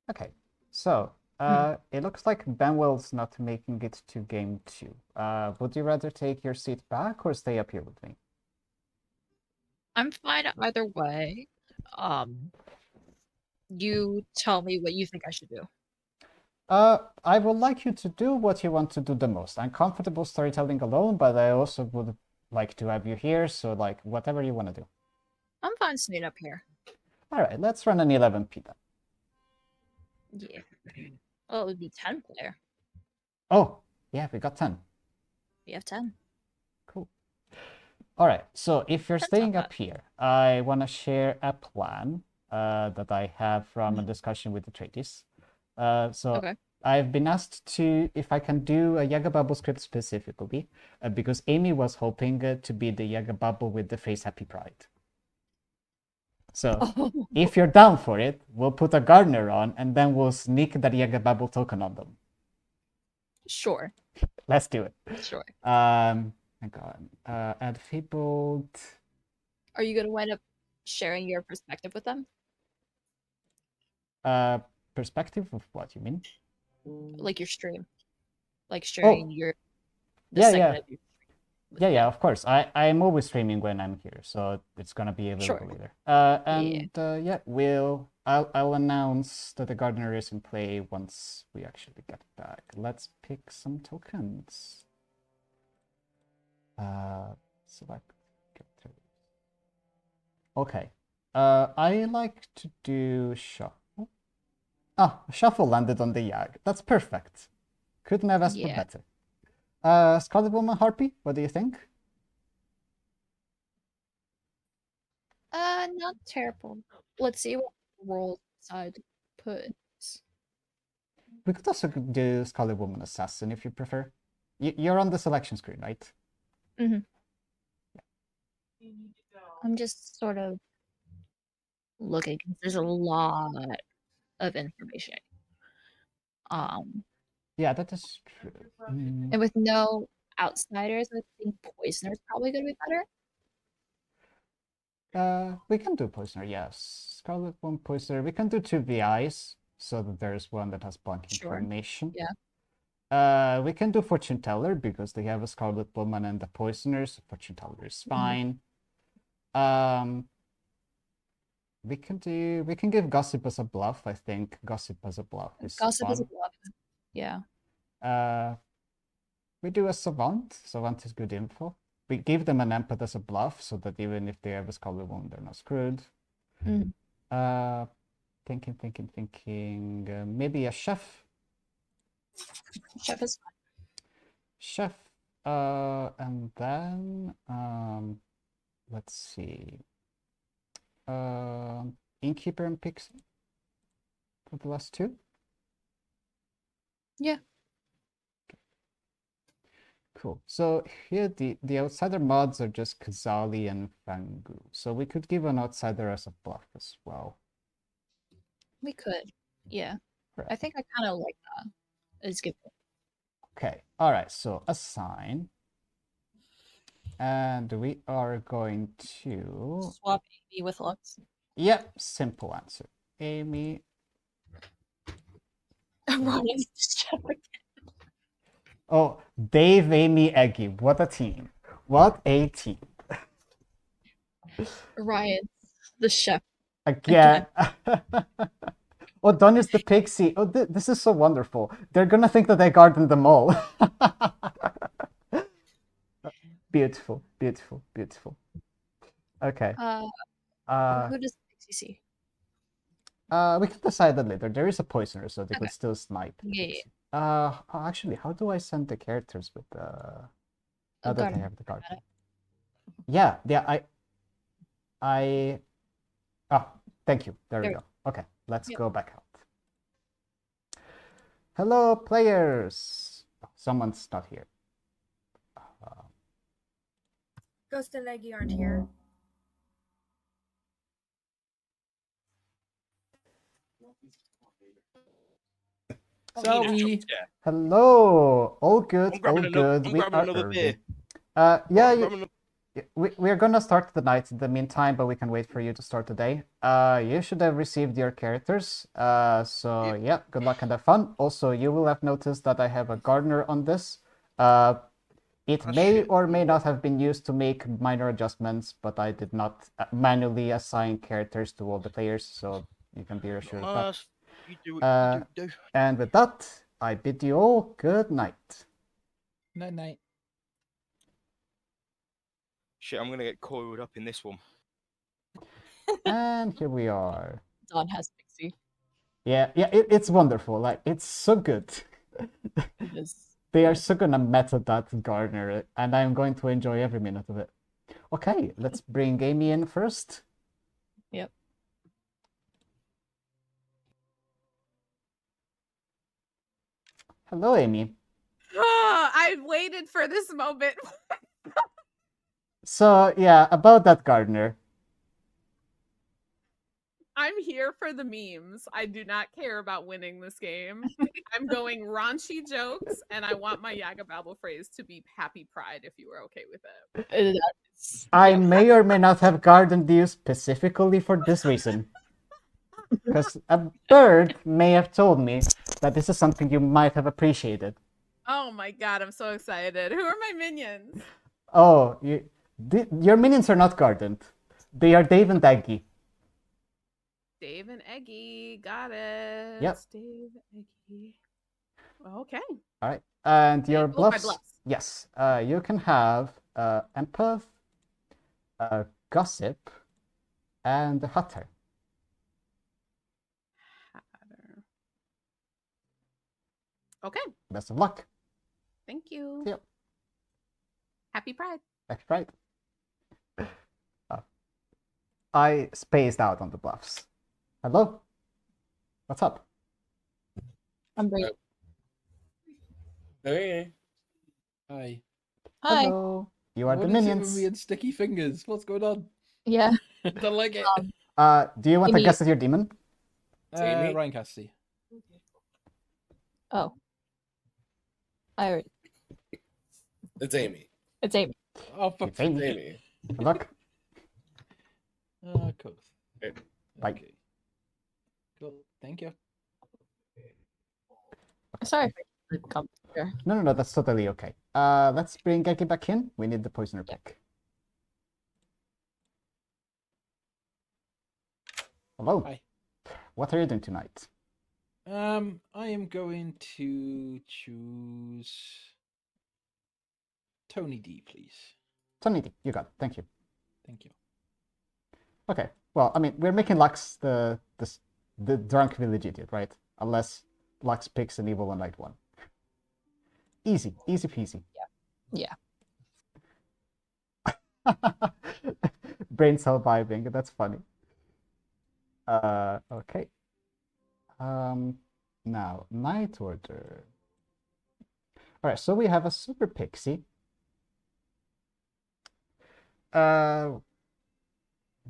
Okay, so it looks like Benwell's not making it to game 2. Would you rather take your seat back or stay up here with me? I'm fine either way. You tell me what you think I should do. I would like you to do what you want to do the most. I'm comfortable storytelling alone, but I also would like to have you here, so like whatever you want to do. I'm fine staying up here. All right, let's run an 11p then. Yeah. Well, it would be 10 player. Oh, yeah, we got 10. We have 10. Cool. All right, so if you're 10's not staying bad. up here, I want to share a plan that I have from a discussion with the tradies. So Okay. I've been asked to if I can do a Yaga Bubble script specifically, because Amy was hoping to be the Yaga Bubble with the face Happy Pride. So Oh, if you're down for it, we'll put a gardener on and then we'll sneak that Yaga Bubble token on them. sure. Let's do it. Sure. Hang on. Add fabled. Are you going to wind up sharing your perspective with them? Perspective of what you mean? Like your stream? Like Oh, sharing the yeah, segment yeah. of your stream with Yeah, them? of course. I'm always streaming when I'm here, so it's gonna be Sure. available later. Yeah. Yeah, I'll announce that the gardener is in play once we actually get back. Let's pick some tokens. Select characters. Okay. I like to do shuffle. Ah, shuffle landed on the Yag. That's perfect. Couldn't have asked for Yeah. better. Scarlet Woman Harpy, what do you think? Not terrible. Let's see what role decide to put. We could also do Scarlet Woman Assassin if you prefer. You're on the selection screen, right? Mm-hmm. I'm just sort of looking because there's a lot of information. Yeah, that is true. And with no outsiders, I think Poisoner's probably gonna be better. We can do Poisoner, yes. Scarlet Woman Poisoner. We can do 2 VIs, so that there's one that has Blank Sure. Incarnation. Yeah. We can do Fortune Teller because they have a Scarlet Woman and the Poisoner, so Fortune Teller is fine. We can give Gossip as a bluff. I think Gossip as a bluff is Gossip is a fun. bluff. Yeah. We do a Savant. Savant is good info. We give them an Empath as a bluff, so that even if they have a Scarlet Woman, they're not screwed. Mm. Thinking. Maybe a Chef. Chef is fine. Chef. And then let's see. Innkeeper and Pixie for the last 2. Yeah. Cool. So here the outsider mods are just Kazali and Fangu. So we could give an outsider as a bluff as well. We could. Yeah. Right. I think I kind of like that. It's good. Okay. All right. So assign. And we are going to Swap Amy with Lux. Yep, simple answer. Amy. Ryan's the chef again. Oh, Dave, Amy, Eggy. What a team. What a team. Ryan's the chef. Again. Oh, Don is the pixie. Oh, this is so wonderful. They're gonna think that I gardened them all. Beautiful, beautiful, beautiful. Okay. Who does Pixie see? We can decide that later. There is a poisoner, so they could still snipe. Yeah. Actually, how do I send the characters with the? Now that I have the card. Got it. Yeah. Oh, thank you. There we go. Okay, let's go back out. Hello, players. Oh, someone's not here. Ghost and Leggy aren't here. Sorry. Hello. All good. All good. I'm grabbing another beer. Yeah. we're gonna start the night in the meantime, but we can wait for you to start the day. You should have received your characters. So yeah, good luck and have fun. Also, you will have noticed that I have a gardener on this. It may or may not have been used to make minor adjustments, but I did not manually assign characters to all the players, so you can be assured of that. You do what you do. And with that, I bid you all good night. Night. Shit, I'm gonna get coiled up in this one. And here we are. Dawn has Pixie. Yeah, it's wonderful. Like, it's so good. It is. They are so gonna meta that gardener, and I'm going to enjoy every minute of it. Okay, let's bring Amy in first. Yep. Hello, Amy. Oh, I've waited for this moment. So, yeah, about that gardener. I'm here for the memes. I do not care about winning this game. I'm going raunchy jokes, and I want my Yaga Babble phrase to be happy pride if you were okay with it. I may or may not have gardened you specifically for this reason. Because a bird may have told me that this is something you might have appreciated. Oh my god, I'm so excited. Who are my minions? Oh, your minions are not gardened. They are Dave and Aggie. Dave and Eggy. Got it. Yep. Dave, Eggy. Okay. All right. And your Oh, my bluffs? bluffs. Yes. You can have Empath, Gossip, and Hatter. Okay. Best of luck. Thank you. Yep. Happy pride. That's right. I spaced out on the bluffs. Hello? What's up? I'm great. Hey. Hi. Hi. Hello. You are What the is it minions. with me and sticky fingers? What's going on? Yeah. Don't like it. Do you want to Amy- guess at your demon? Amy? Ryan Cassidy. Oh. I already. It's Amy. It's Amy. Oh, fuck. It's Amy. It's Amy. Good luck. Cool. Okay. Bye. Okay. Cool. Thank you. Sorry if I come here. No, that's totally okay. Let's bring Geki back in. We need the poisoner back. Hello. Hi. What are you doing tonight? I am going to choose Tony D, please. Tony D, you got it. Thank you. Thank you. Okay. Well, I mean, we're making Lux the drunk village idiot, right? Unless Lux picks an evil one light one. Easy peasy. Yeah. Brain cell vibing. That's funny. Okay. Now night order. All right. So we have a super pixie.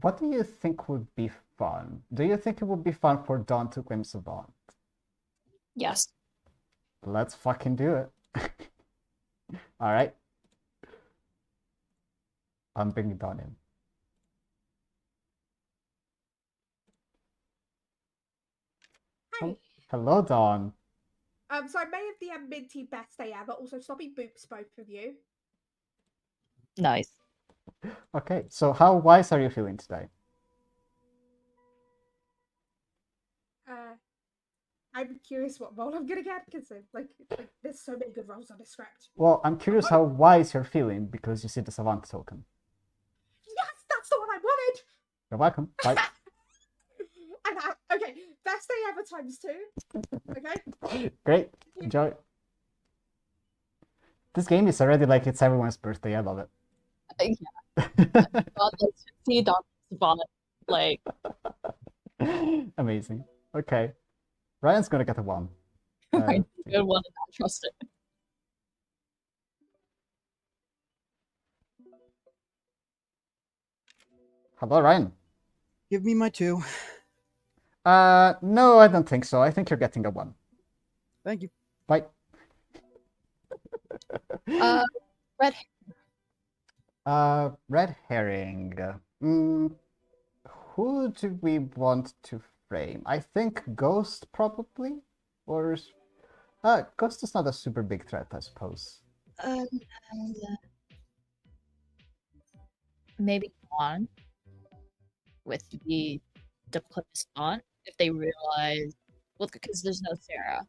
What do you think would be fun? Do you think it would be fun for Dawn to claim Savant? Yes. Let's fucking do it. All right. I'm bringing Dawn in. Hi. Hello, Dawn. So I may have the minty best day ever. Also, sloppy boops, both of you. Nice. Okay, so how wise are you feeling today? I'm curious what role I'm gonna get because like there's so many good roles on the script. Well, I'm curious how wise you're feeling because you see the Savant token. Yes, that's the one I wanted. You're welcome. Bye. And okay, best day ever times 2. Okay. Great. Enjoy. This game is already like it's everyone's birthday. I love it. Yeah. God, let's see Dawn Savant. Like, Amazing. Okay. Ryan's gonna get a 1. I good one and not trust it. Hello, Ryan. Give me my 2. No, I don't think so. I think you're getting a 1. Thank you. Bye. Red. Red herring. Who do we want to frame? I think Ghost probably, or Ghost is not a super big threat, I suppose. Maybe on with the diplomatist on if they realize, well, because there's no Sarah.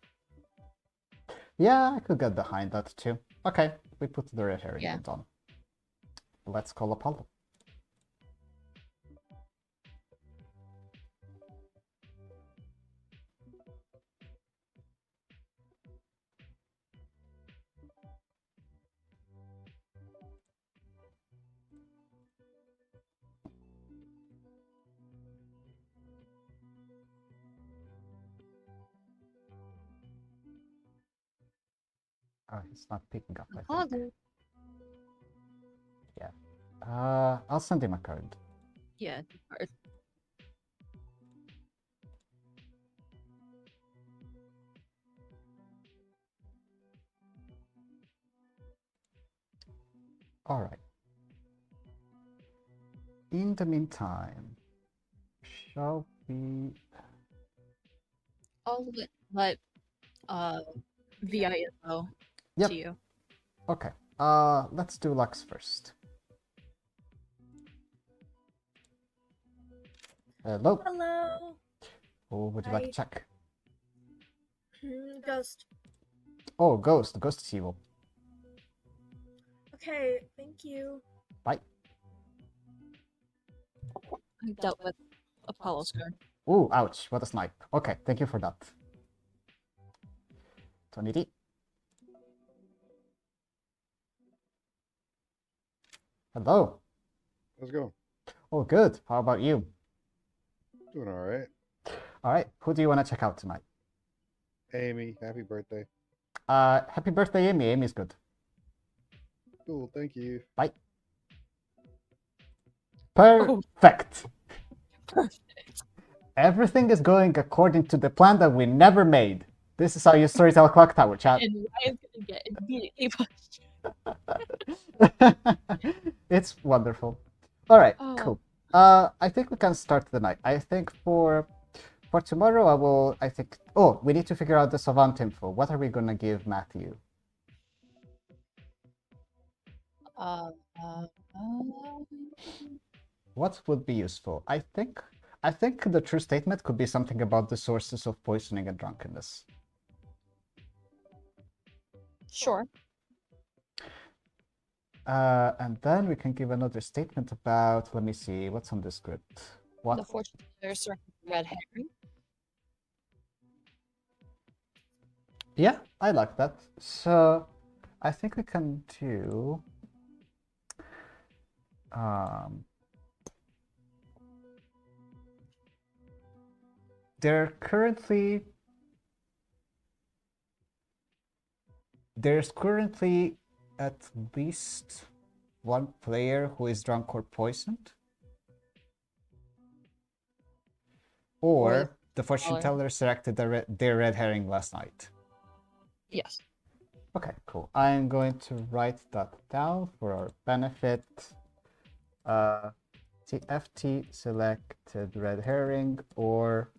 Yeah, I could get behind that too. Okay, we put the red herring Yeah. on. Let's call Apollo. Oh, he's not picking up, I think. Apollo. I'll send him a card. Yeah. Alright. In the meantime, shall we... I'll let VIO Yep. to you. Okay. Let's do Lux first. Hello. Hello. Who would you like to Hi. check? Ghost. Oh, Ghost. Ghost is evil. Okay, thank you. Bye. I dealt with Apollo's card. Ooh, ouch. What a snipe. Okay, thank you for that. 20D. Hello. How's it going? Oh, good. How about you? Doing all right. All right. Who do you want to check out tonight? Amy, happy birthday. Happy birthday, Amy. Amy's good. Cool, thank you. Bye. Perfect. Perfect. Everything is going according to the plan that we never made. This is how you storytell Clocktower, chat. And Ryan's gonna get immediately pushed. It's wonderful. All right, Oh. cool. I think we can start the night. I think for tomorrow, oh, we need to figure out the Savant info. What are we gonna give Matthew? What would be useful? I think the true statement could be something about the sources of poisoning and drunkenness. Sure. And then we can give another statement about, let me see, what's on the script? What? The fortune teller circle red herring. Yeah, I like that. So I think we can do there's currently at least one player who is drunk or poisoned. Or the fortune teller selected their red herring last night. Yes. Okay, cool. I'm going to write that down for our benefit. TFT selected red herring or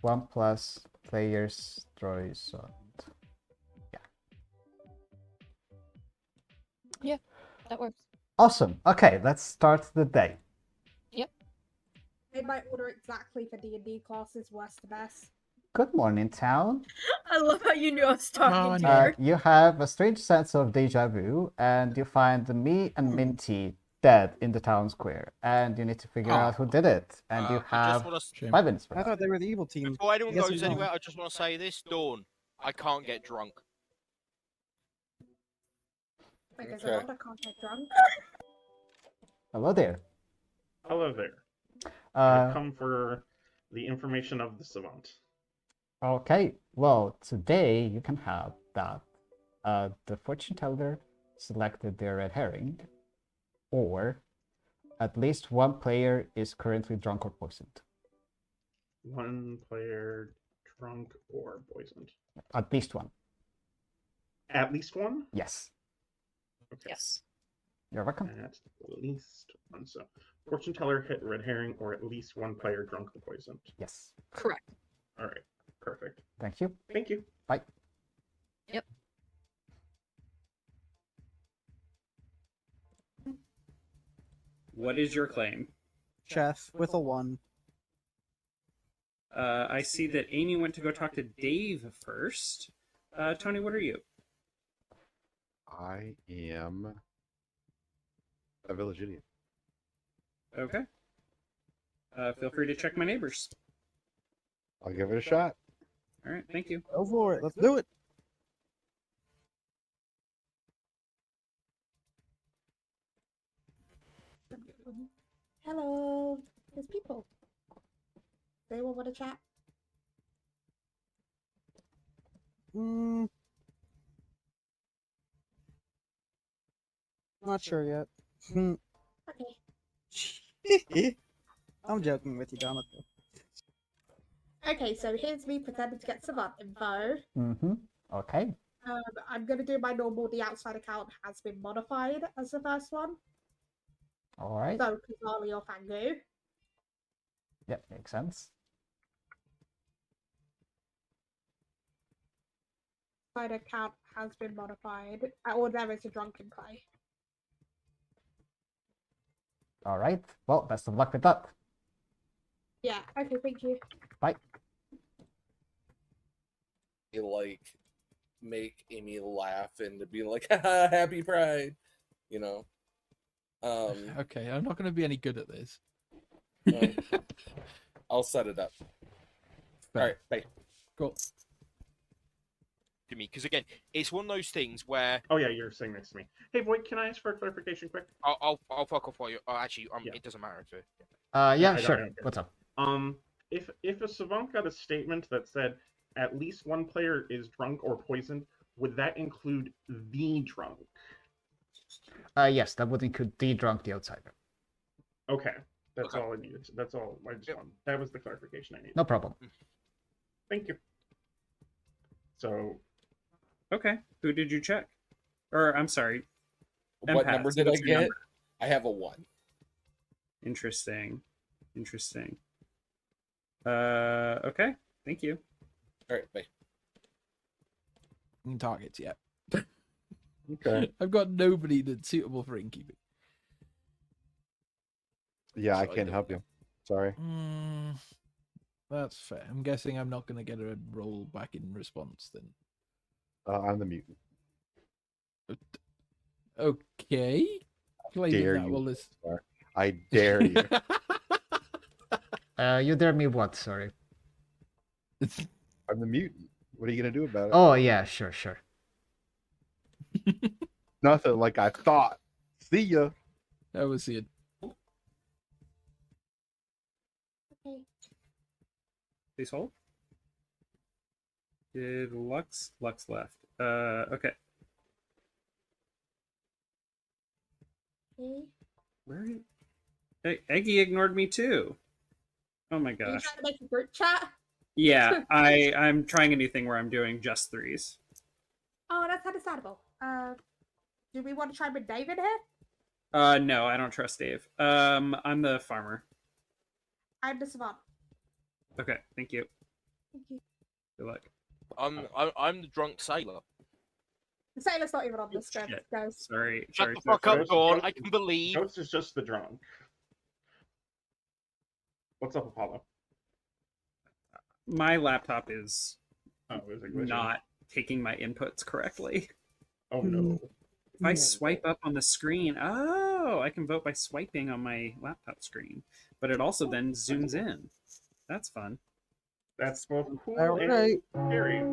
1+ players Storyteller. Yeah, that works. Awesome. Okay, let's start the day. Yep. Made my order exactly for D&D classes, worst to best. Good morning, town. I love how you knew I was talking to Uh, her. you have a strange sense of deja vu, and you find me and Minty dead in the town square, and you need to figure out who did it. And you I have just wanna 5 minutes for I that. thought they were the evil team. Before anyone Guess goes who's on? anywhere, I just want to say this, Dawn. I can't get drunk. Because Okay. I can't get drunk. Hello there. Hello there. I've Uh, come for the information of the savant. okay, well, today you can have that. The fortune teller selected their red herring, or at least one player is currently drunk or poisoned. One player drunk or poisoned. At least one. At least one? Yes. Okay. Yes. You're welcome. At least one. So, fortune teller, hit red herring, or at least one player drunk or poisoned. Yes. Correct. All right, perfect. Thank you. Thank you. Bye. Yep. What is your claim? Chef with a 1. I see that Amy went to go talk to Dave first. Tony, what are you? I am a village idiot. Okay. Feel free to check my neighbors. I'll give it a shot. All right, thank you. Go for it. Let's do it. Hello. There's people. Does anyone want to chat? Not sure yet. Hmm. Okay. I'm joking with you, Jonathan. Okay, so here's me pretending to get some up info. Mm-hmm. Okay. I'm gonna do my normal. The outside account has been modified as the first one. All right. So Kazali or Fangu. Yep, makes sense. Side account has been modified. Or there is a drunken play. All right. Well, best of luck with that. Yeah. Okay. Thank you. Bye. You like make Amy laugh and be like, haha, happy pride, you know. Okay, I'm not going to be any good at this. I'll set it up. Fair. All right, bye. Cool. To me, because again, it's one of those things where Oh yeah, you're sitting next to me. Hey, Void, can I ask for a clarification, quick? I'll fuck off while you. Actually, Yeah. it doesn't matter if it. Yeah, I sure. don't care. What's up? If a savant got a statement that said at least one player is drunk or poisoned, would that include the drunk? Yes, that would include the drunk, the outsider. Okay, that's Okay. all I needed. That's all. I just wanted. That was the clarification I needed. No problem. Thank you. So, Okay, who did you check? Or, I'm sorry. What Empaths, number did I what's your get? number? I have a 1. Interesting. Okay, thank you. All right, bye. Targets, yeah. Okay. I've got nobody that's suitable for innkeeping. Yeah, I So I can't don't help you. Sorry. That's fair. I'm guessing I'm not going to get a roll back in response then. I'm the mutant. Okay. Claiming Dare that you. will list. I dare you. You dare me what? Sorry. I'm the mutant. What are you gonna do about it? Oh yeah, sure. Nothing like I thought. See ya. I will see it. Okay. Please hold. Did Lux left? Okay. Okay. Where? Hey, Eggy ignored me too. Oh my Are you gosh. trying to make a group chat? Yeah, I'm trying a new thing where I'm doing just 3s. Oh, that's understandable. Do we want to try with David here? No, I don't trust Dave. I'm the farmer. I'm the savant. Okay, thank you. Thank you. Good luck. I'm the drunk sailor. The sailor's not even on the script, Shit. guys. Sorry. Shut the sorry, fuck up, sorry. Dawn. I can believe. Ghost is just the drunk. What's up, Apollo? My laptop is Oh, is it glitching? not taking my inputs correctly. Oh no. If I swipe up on the screen, I can vote by swiping on my laptop screen, but it also then zooms in. That's fun. That's both cool All and right. scary.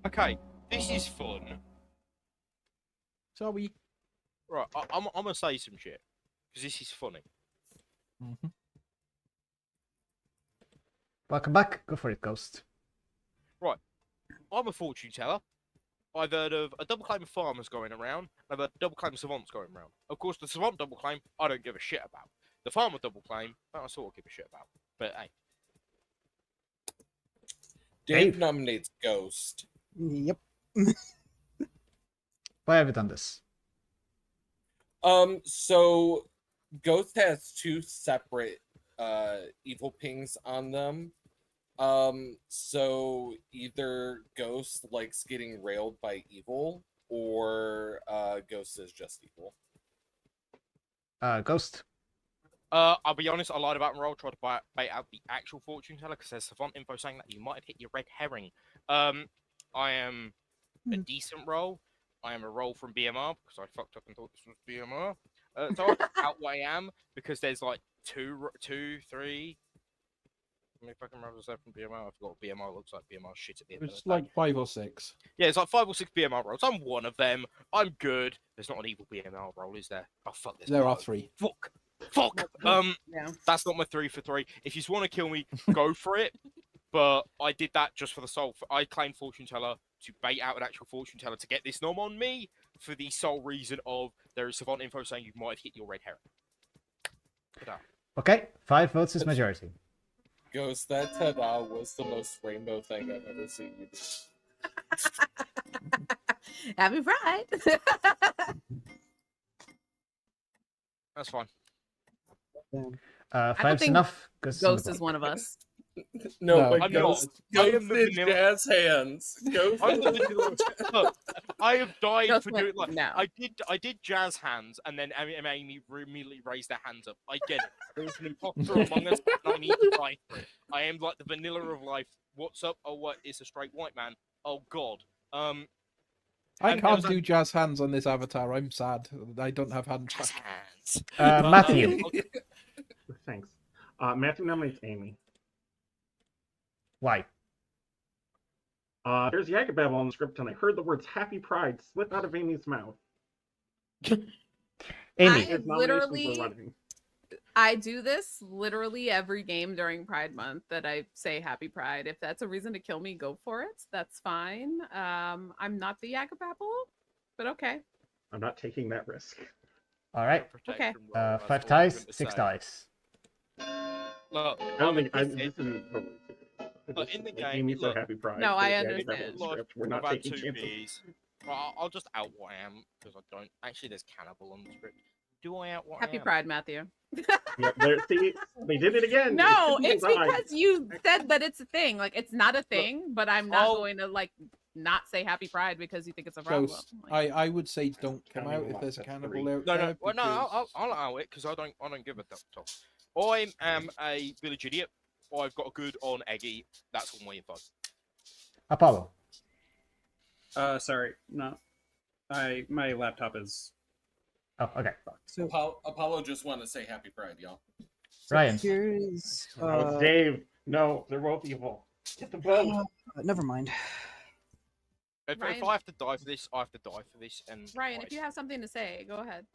Okay, this is fun. So we. Right, I'm gonna say some shit because this is funny. Welcome back. Go for it, Ghost. Right, I'm a fortune teller. I've heard of a double claim of farmers going around. I've heard double claim of savants going around. Of course, the savant double claim, I don't give a shit about. The farmer double claim, I sort of give a shit about. But hey. Dave Dave. nominates Ghost. Yep. Why have you done this? So Ghost has two separate evil pings on them. So either Ghost likes getting railed by evil, or Ghost is just evil. Ghost. I'll be honest, I lied about roll, tried to bait out the actual fortune teller because there's savant info saying that you might have hit your red herring. I am a decent roll. I am a roll from BMR because I fucked up and thought this was BMR. So I out what I am because there's like two, three. How many fucking rolls is there from BMR? I forgot what BMR looks like. BMR shit at the end of It's the day. like 5 or 6. Yeah, it's like 5 or 6 BMR rolls. I'm one of them. I'm good. There's not an evil BMR roll, is there? Oh fuck, There are 3. Fuck. Yeah. That's not my 3 for 3. If you just want to kill me, go for it. But I did that just for the soul. I claimed fortune teller to bait out an actual fortune teller to get this nom on me for the sole reason of there is savant info saying you might have hit your red herring. Ta-da. Okay, 5 votes is majority. Ghost, that ta-da was the most rainbow thing I've ever seen you do. Happy Pride. That's fine. I don't 5's think enough. Ghost is one of us. No, but I'm Ghost, not. I Ghost am the is vanilla- jazz hands. Ghost I'm the vanilla- Look, I have died Ghost for went, doing like no. I did jazz hands and then Amy immediately raised their hands up. I get it. There's an imposter among us and I need to die for it. I am like the vanilla of life. What's up? Oh what? It's a straight white man. Oh god. I And there can't was do jazz hands on this avatar. I'm sad. I don't have hand jazz track. hands. Matthew. Thanks. Matthew nominates Amy. Why? There's Yakababble on the script, and I heard the words "Happy Pride" slip out of Amy's mouth. Amy. His nominations were literally- running. I do this literally every game during Pride Month that I say Happy Pride. If that's a reason to kill me, go for it. That's fine. I'm not the Yakababble, but okay. I'm not taking that risk. All right. Okay. 5 ties, 6 dice. Look, I don't think this this isn't totally serious. in the Like, game, Amy said look, "Happy Pride." No, I there's Yakababble on understand. the script. We're not I've had taking 2 chances. beers. Well, I'll just out what I am because I don't. Actually, there's cannibal on the script. Do I out what I Happy am? Pride, Matthew. Yeah, see, they did it again. No, It it's took me a time. because you said that it's a thing. Like it's not a thing, but I'm not Oh. going to like not say Happy Pride because you think it's a problem. Ghost, Like, I would say don't come Counting out a if lot, there's a that's cannibal 3. out No, there. no, well, no, because- I'll allow it because I don't give a top. I am a village idiot. I've got a good on Eggy. That's all my info. Apollo. Sorry, no. My laptop is. Oh, okay. So Apollo just wanted to say Happy Pride, y'all. Ryan. here's No, it's Dave. No, they're both evil. Get the vote. never mind. If Ryan- I have to die for this, I have to die for this. And Ryan, I- if you have something to say, go ahead.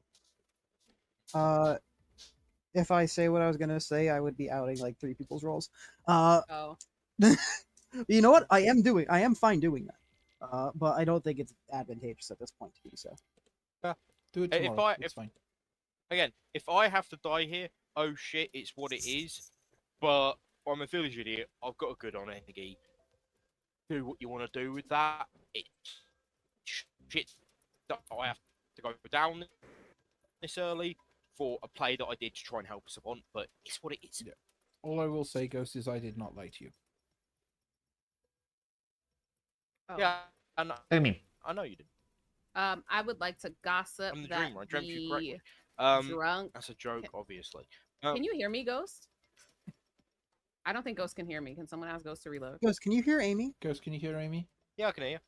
If I say what I was gonna say, I would be outing like 3 people's roles. Oh, You know what? I am fine doing that. But I don't think it's advantageous at this point to do so. Do it If tomorrow. It's fine. again, if I have to die here, oh shit, it's what it is. But I'm a village idiot. I've got a good on Eggy. Do what you want to do with that. It's shit that I have to go down this early for a play that I did to try and help a savant, but it's what it is. Yeah. All I will say, Ghost, is I did not lie to you. oh. Yeah, and Amy. I know you did. I would like to gossip I'm the that dreamer. I dreamt you the correctly. drunk. That's a joke, obviously. Can you hear me, Ghost? I don't think Ghost can hear me. Can someone ask Ghost to reload? Ghost, can you hear Amy? Ghost, can you hear Amy? Yeah, I can hear you.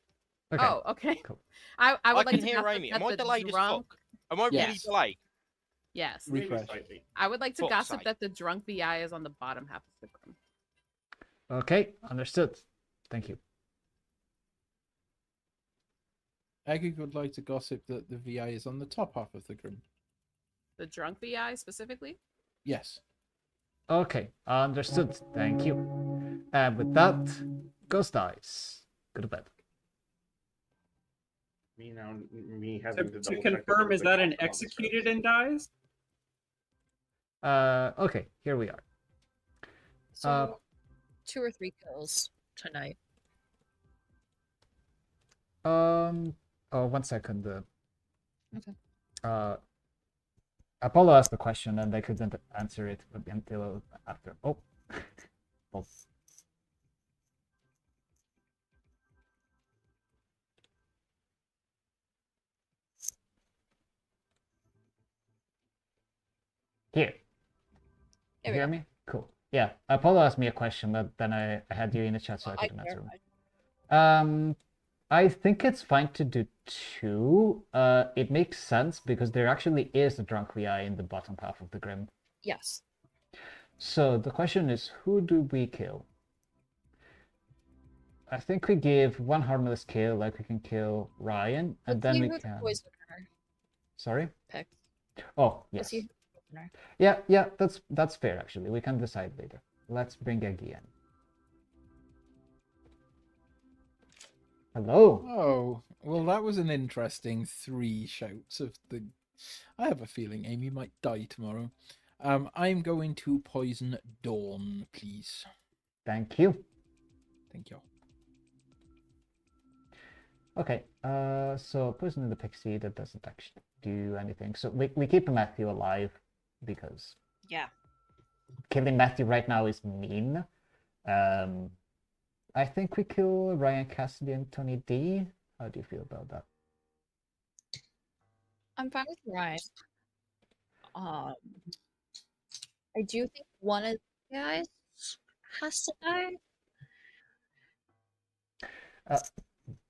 Okay. Oh, okay. Cool. I I would like can to hear gossip Amy. that Am I the delayed as drunk. fuck? Am I really Yes. delayed? Yes. Maybe Refresh. slightly. I would like to Fuck's gossip sake. that the drunk VI is on the bottom half of the group. Okay, understood. Thank you. Eggy would like to gossip that the VI is on the top half of the grim. The drunk VI specifically? Yes. Okay, understood. Thank you. And with that, Ghost dies. Go to bed. Me having To to double check confirm, is there's that a an cost on the script. executed and dies? Okay, here we are. So Uh, 2 or 3 kills tonight. Oh, 1 second. Okay. Apollo asked the question and I couldn't answer it until after. Oh. Oh. Here. You hear me? Cool. Yeah, Apollo asked me a question, but then I had you in the chat, so I couldn't answer him. I think it's fine to do 2. It makes sense because there actually is a drunk VI in the bottom half of the Grim. Yes. So the question is, who do we kill? I think we give 1 harmless kill, like we can kill Ryan, and Let's then see we who the can. poisoner Sorry? picked. Oh, Let's yes. see who the poisoner. Yeah, that's fair actually. We can decide later. Let's bring Eggy in. Hello. Oh, well, that was an interesting 3 shouts of the. I have a feeling Amy might die tomorrow. I'm going to poison Dawn, please. Thank you. Thank you. Okay, so poisoning the pixie, that doesn't actually do anything. So we keep Matthew alive because Yeah. killing Matthew right now is mean. I think we kill Ryan Cassidy and Tony D. How do you feel about that? I'm fine with Ryan. I do think one of the guys has to die.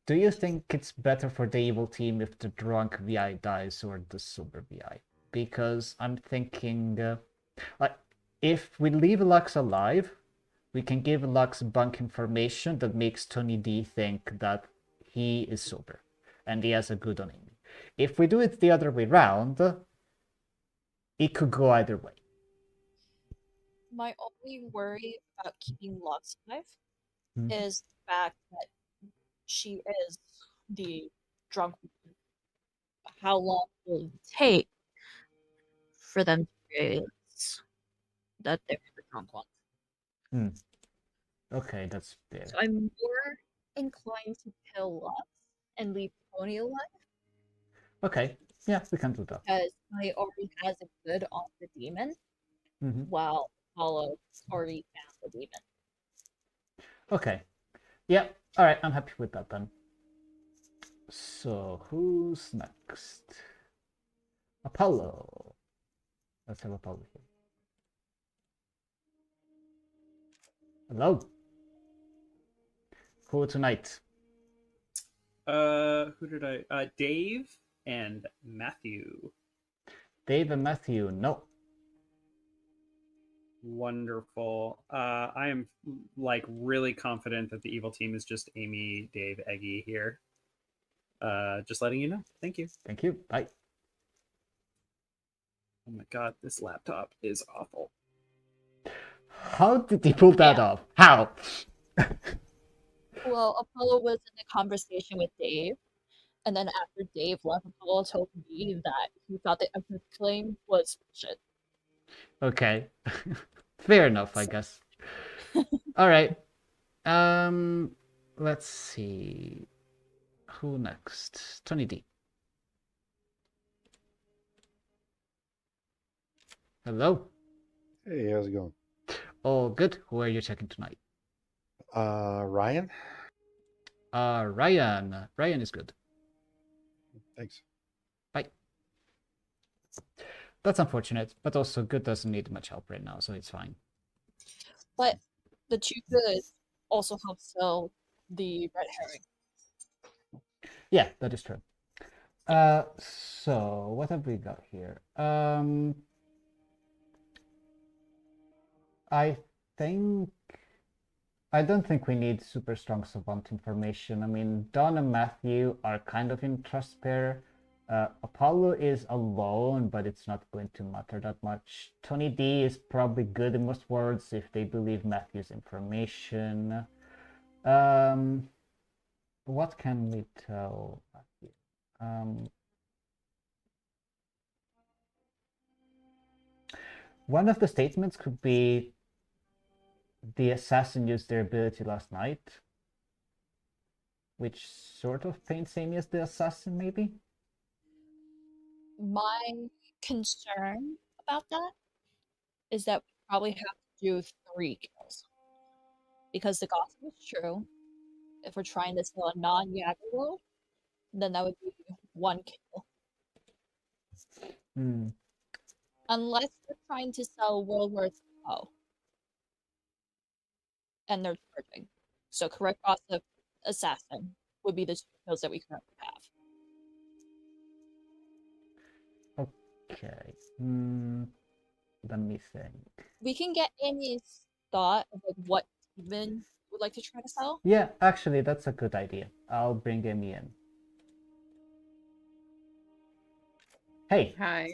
Do you think it's better for the evil team if the drunk VI dies or the sober VI? Because I'm thinking, like, if we leave Lux alive, we can give Lux bunk information that makes Tony D think that he is sober and he has a good on Amy. If we do it the other way around, it could go either way. My only worry about keeping Lux alive Mhm. is the fact that she is the drunk one. How long will it take for them to realize that they're the drunk one? Okay, that's fair. So I'm more inclined to kill Lux and leave Tony alive Okay, yeah, we can do that. because Tony already has a good on the demon, while Apollo already found the demon. Okay, yeah, all right, I'm happy with that then. So who's next? Apollo. Let's have Apollo here. Hello. Who tonight? Who did Dave and Matthew. Dave and Matthew, no. Wonderful. I am like really confident that the evil team is just Amy, Dave, Eggy here. Just letting you know. Thank you. Thank you. Bye. Oh my god, this laptop is awful. How did he pull that off? How? Well, Apollo was in a conversation with Dave, and then after Dave left, Apollo told me that he thought the Epic claim was shit. Okay. Fair enough, I guess. All right. Let's see. Who next? Tony D. Hello. Hey, how's it going? Oh, good. Who are you checking tonight? Ryan? Ryan. Ryan is good. Thanks. Bye. That's unfortunate, but also good doesn't need much help right now, so it's fine. But the two good also help sell the red herring. Yeah, that is true. So what have we got here? I don't think we need super strong savant information. I mean, Don and Matthew are kind of in trust pair. Apollo is alone, but it's not going to matter that much. Tony D is probably good in most words if they believe Matthew's information. What can we tell Matthew? One of the statements could be the assassin used their ability last night. which sort of paints Amy as the assassin, maybe? My concern about that is that we probably have to do 3 kills. Because the gossip is true. If we're trying to sell a non-Jagger world, then that would be 1 kill. Hmm. Unless we're trying to sell World War II. And they're charging. So correct gossip, assassin would be the 2 kills that we currently have. Okay. Hmm. Let me think. We can get Amy's thought of like what Steven would like to try to sell. Yeah, actually, that's a good idea. I'll bring Amy in. Hey. Hi.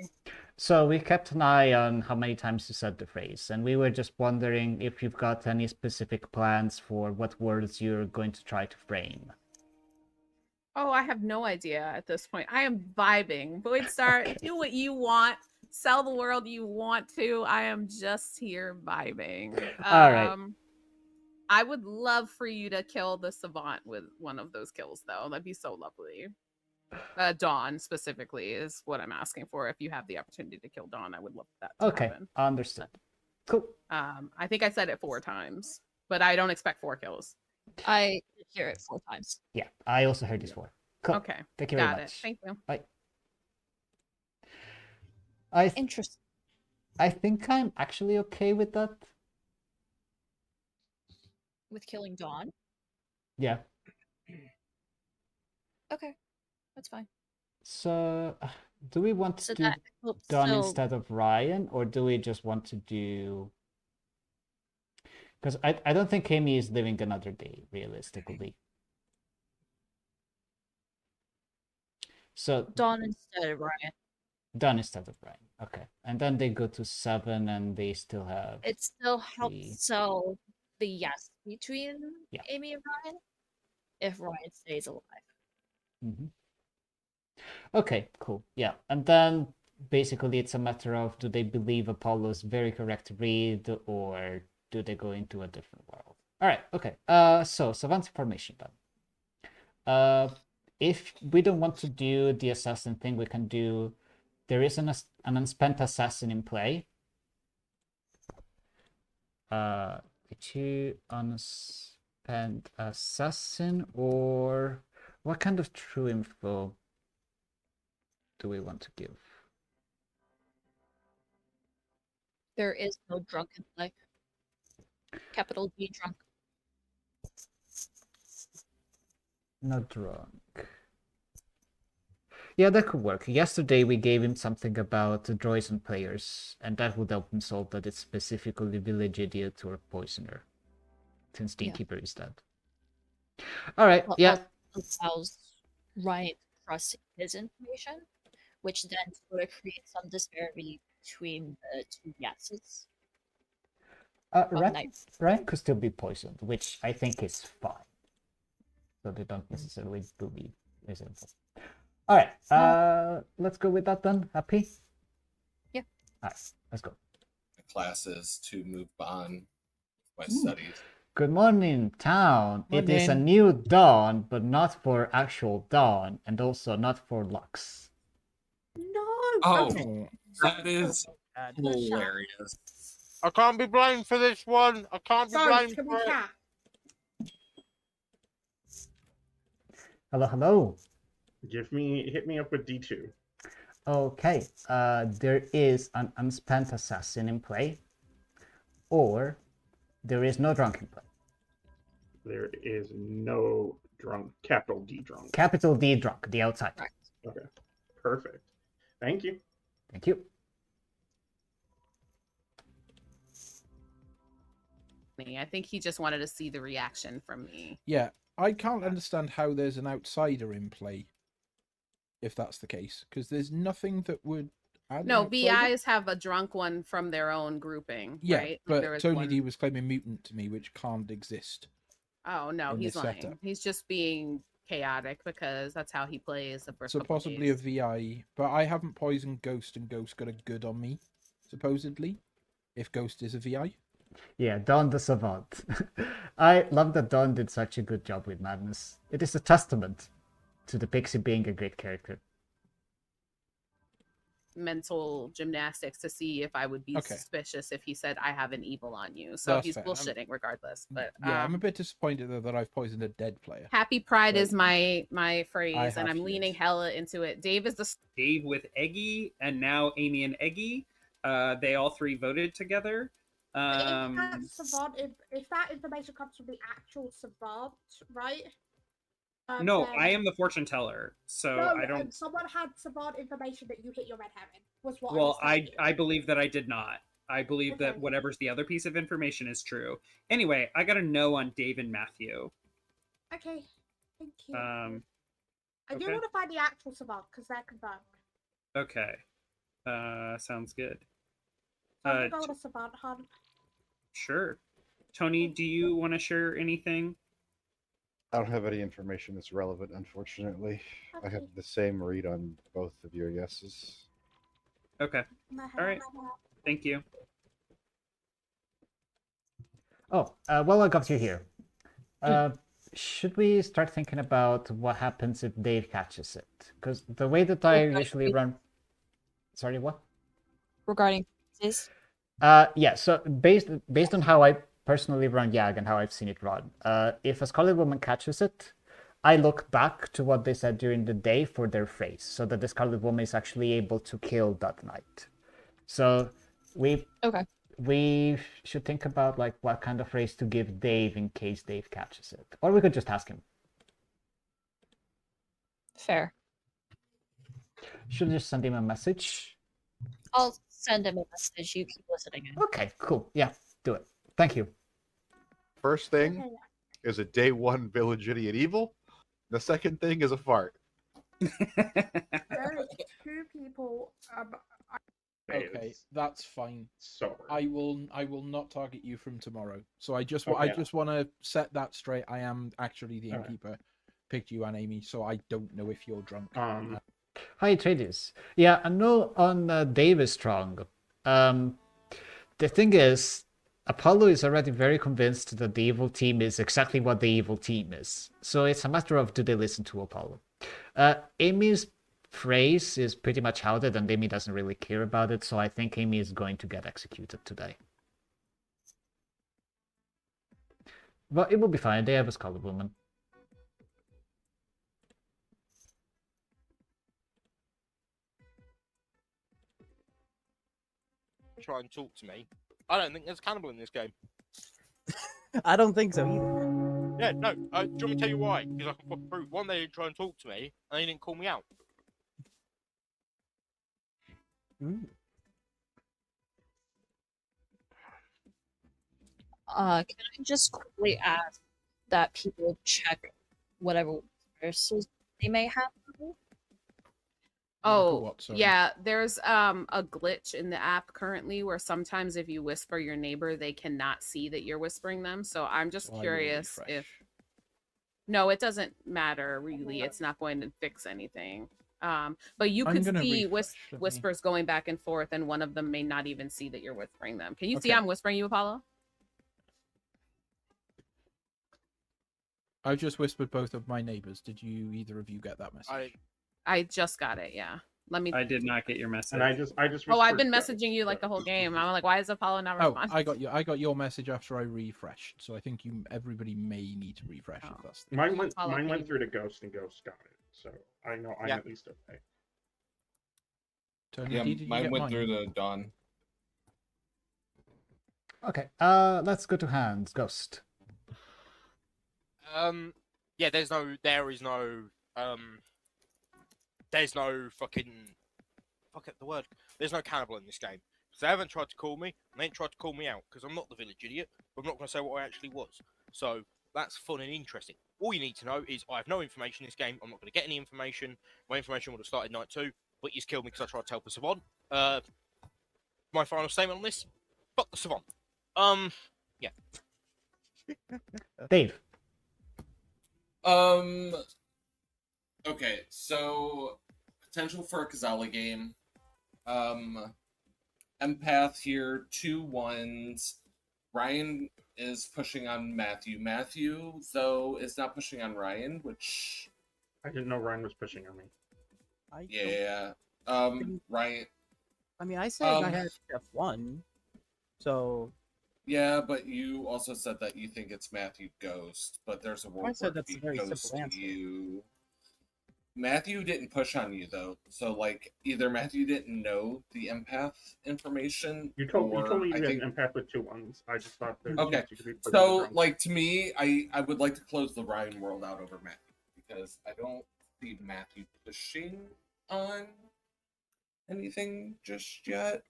So we kept an eye on how many times you said the phrase, and we were just wondering if you've got any specific plans for what words you're going to try to frame. Oh, I have no idea at this point. I am vibing. Voidstar, Okay. do what you want. Sell the world you want to. I am just here vibing. All right. I would love for you to kill the savant with one of those kills, though. That'd be so lovely. Dawn specifically is what I'm asking for. If you have the opportunity to kill Dawn, I would love that to Okay, happen. understood. Cool. I think I said it 4 times, but I don't expect 4 kills. I did hear it 4 times. Yeah, I also heard this one. Cool. Okay. Thank you very Got it. much. Thank you. Bye. Interesting. I think I'm actually okay with that. With killing Dawn? Yeah. Okay. That's fine. So, do we want to So do that helps Dawn still- instead of Ryan, or do we just want to do... Because I don't think Amy is living another day, realistically. So, Dawn instead of Ryan. Dawn instead of Ryan. Okay. And then they go to 7 and they still have... It still helps 3. sell the yes between Yeah. Amy and Ryan if Ryan stays alive. Mhm. Okay, cool. Yeah. And then basically it's a matter of, do they believe Apollo's very correct read, or do they go into a different world? All right. Okay. So savant formation then. If we don't want to do the assassin thing, we can do... There is an unspent assassin in play. 2 unspent assassin, or what kind of true info do we want to give? There is no drunk in play. Capital D drunk. Not drunk. Yeah, that could work. Yesterday we gave him something about the Droizen players, and that would help him solve that it's specifically village idiot or poisoner, since the Yeah. innkeeper is dead. All right, Well, yeah. allows Ryan to trust his information, which then sort of creates some disparity between the 2 yeses. Ryan could still be poisoned, which I think is fine. So they don't necessarily believe his info. All right, let's go with that then. Happy? Yeah. All right, let's go. Classes to move on my Ooh. studies. Good morning, town. It is a Morning. new dawn, but not for actual dawn, and also not for Lux. No. Oh, Okay. that is hilarious. I can't be blamed for this one. I can't be Sorry, blamed can we for it. cat? Hello. Hit me up with D2. Okay, there is an unspent assassin in play, or there is no drunk in play. There is no drunk, capital D drunk. Capital D drunk, the outside. Okay, perfect. Thank you. Thank you. I think he just wanted to see the reaction from me. Yeah, I can't understand how there's an outsider in play, if that's the case, because there's nothing that would add an No, outsider. VIs have a drunk one from their own grouping, Yeah, right? Like, but there was Tony one- D was claiming mutant to me, which can't exist. Oh no, in he's this lying. setup. He's just being chaotic because that's how he plays the first So couple possibly days. a VI, but I haven't poisoned Ghost, and Ghost got a good on me, supposedly. If Ghost is a VI. Yeah, Dawn the Savant. I love that Dawn did such a good job with Madness. It is a testament to the Pixie being a great character. Mental gymnastics to see if I would be Okay. suspicious if he said I have an evil on you. So That's he's fair. bullshitting regardless. But Yeah, I'm a bit disappointed though that I've poisoned a dead player. happy pride But is my phrase, and have I'm leaning hella into it. Dave is the Dave with Eggy, and now Amy and Eggy. They all three voted together. If that savant, if that information comes from the actual savant, right? No, then- I am the fortune teller, so No, I don't. someone had savant information that you hit your red herring. Was what? Well, I was I believe that I did not. I believe that Okay. whatever's the other piece of information is true. Anyway, I got a no on Dave and Matthew. Okay, thank you. Um, I do okay. want to find the actual savant because they're confirmed. Okay. Sounds good. So I'm gonna go with a savant hunt. Sure. Tony, do you want to share anything? I don't have any information that's relevant, unfortunately. I have the same read on both of your yeses. Okay. All right. Thank you. Oh, well, I got you here. Should we start thinking about what happens if Dave catches it? Because the way that I usually run... Sorry, what? Regarding this? Yeah, so based on how I personally run YAG and how I've seen it run, if a Scarlet Woman catches it, I look back to what they said during the day for their phrase, so that the Scarlet Woman is actually able to kill that night. So we should think about like what kind of phrase to give Dave in case Dave catches it, or we could just ask him. Fair. Should just send him a message. I'll send him a message. You keep listening in. Okay, cool. Yeah, do it. Thank you. First thing is a day one village idiot evil. The second thing is a fart. There is two people. Okay, that's fine. So I will not target you from tomorrow. So I just Okay. want to set that straight. I am actually the Okay. innkeeper. Picked you and Amy, so I don't know if you're drunk. Hi, Atreides. Yeah, I know on Dave is strong. The thing is, Apollo is already very convinced that the evil team is exactly what the evil team is. So it's a matter of do they listen to Apollo. Amy's phrase is pretty much outed and Amy doesn't really care about it, so I think Amy is going to get executed today. But it will be fine, they have a Scarlet Woman. Try and talk to me. I don't think there's cannibal in this game. I don't think so either. Yeah, no. Do you want me to tell you why? Because I can fucking prove. One, they didn't try and talk to me, and they didn't call me out. Can I just quickly ask that people check whatever verses they may have? Oh, what, sorry? yeah. There's a glitch in the app currently where sometimes if you whisper your neighbor, they cannot see that you're whispering them. So I'm just So I will curious refresh. if. No, it doesn't matter really. It's not going to fix anything. But you I'm could gonna see refresh, let me- whispers going back and forth, and one of them may not even see that you're whispering them. Can you see Okay. I'm whispering you, Apollo? I've just whispered both of my neighbors. Did you either of you get that message? I just got it. Yeah. Let me. I did not get your message. And I just Oh, I've been whispered messaging you like the whole game. I'm like, why is Apollo not Oh, responding? I got your message after I refreshed. So I think everybody may need to refresh if that's the Mine case. went Follow mine me. went through to Ghost and Ghost got it. So I know I'm Yeah. at least okay. Tony, Yeah, did you mine get went mine? through to Dawn. Okay, let's go to hands. Ghost. Yeah, there's no fucking, fuck it, the word. There's no cannibal in this game. So they haven't tried to call me, and they ain't tried to call me out, because I'm not the village idiot, but I'm not going to say what I actually was. So that's fun and interesting. All you need to know is I have no information in this game. I'm not going to get any information. My information would have started night 2, but you killed me because I tried to help a savant. My final statement on this: fuck the savant. Yeah. Dave. Okay, so potential for a Kazala game. Empath here, 2 1s. Ryan is pushing on Matthew. Matthew, though, is not pushing on Ryan, which I didn't know Ryan was pushing on me. yeah. Ryan. I mean, I said I had F1, so Yeah, but you also said that you think it's Matthew Ghost, but there's a world said where that's a it very Ghost simple answer. you. Matthew didn't push on you though, so like either Matthew didn't know the empath information. You told me or you I had think an empath with 2 ones. I just thought that okay. you could be put So drunk. like to me, I would like to close the Ryan world out over Matthew because I don't see Matthew pushing on anything just yet.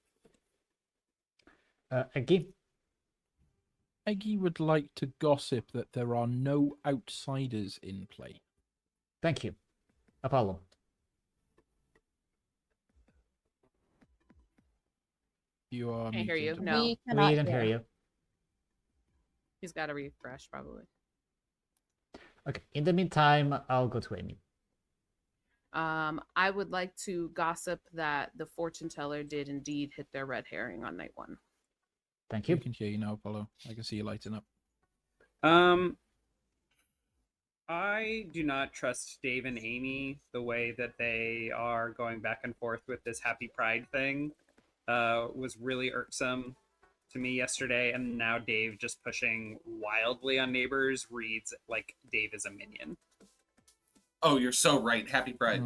Eggy? Eggy would like to gossip that there are no outsiders in play. Thank you. Apollo? You are Can't hear muted, you. Apollo. No. We We cannot didn't hear hear. you. He's got to refresh probably. Okay. In the meantime, I'll go to Amy. I would like to gossip that the fortune teller did indeed hit their red herring on night 1. Thank We you. can hear you now, Apollo. I can see you lighting up. I do not trust Dave and Amy the way that they are going back and forth with this Happy Pride thing. Was really irksome to me yesterday, and now Dave just pushing wildly on neighbors reads like Dave is a minion. Oh, you're so right. Happy Pride.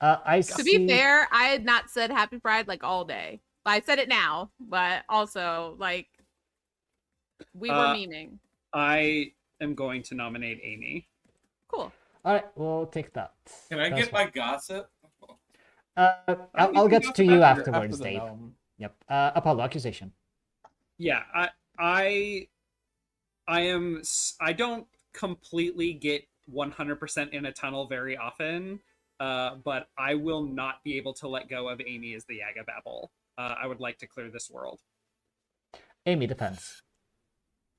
I To be fair, I had not said Happy Pride like all day. I said it now, but also like we were meaning. I am going to nominate Amy. Cool. All right, we'll take that. Can I That's get my gossip? I'll get to you afterwards, after the Dave. helm. Yep. Apollo, accusation. Yeah, I don't completely get 100% in a tunnel very often, but I will not be able to let go of Amy as the Yaga Babble. I would like to clear this world. Amy, defense.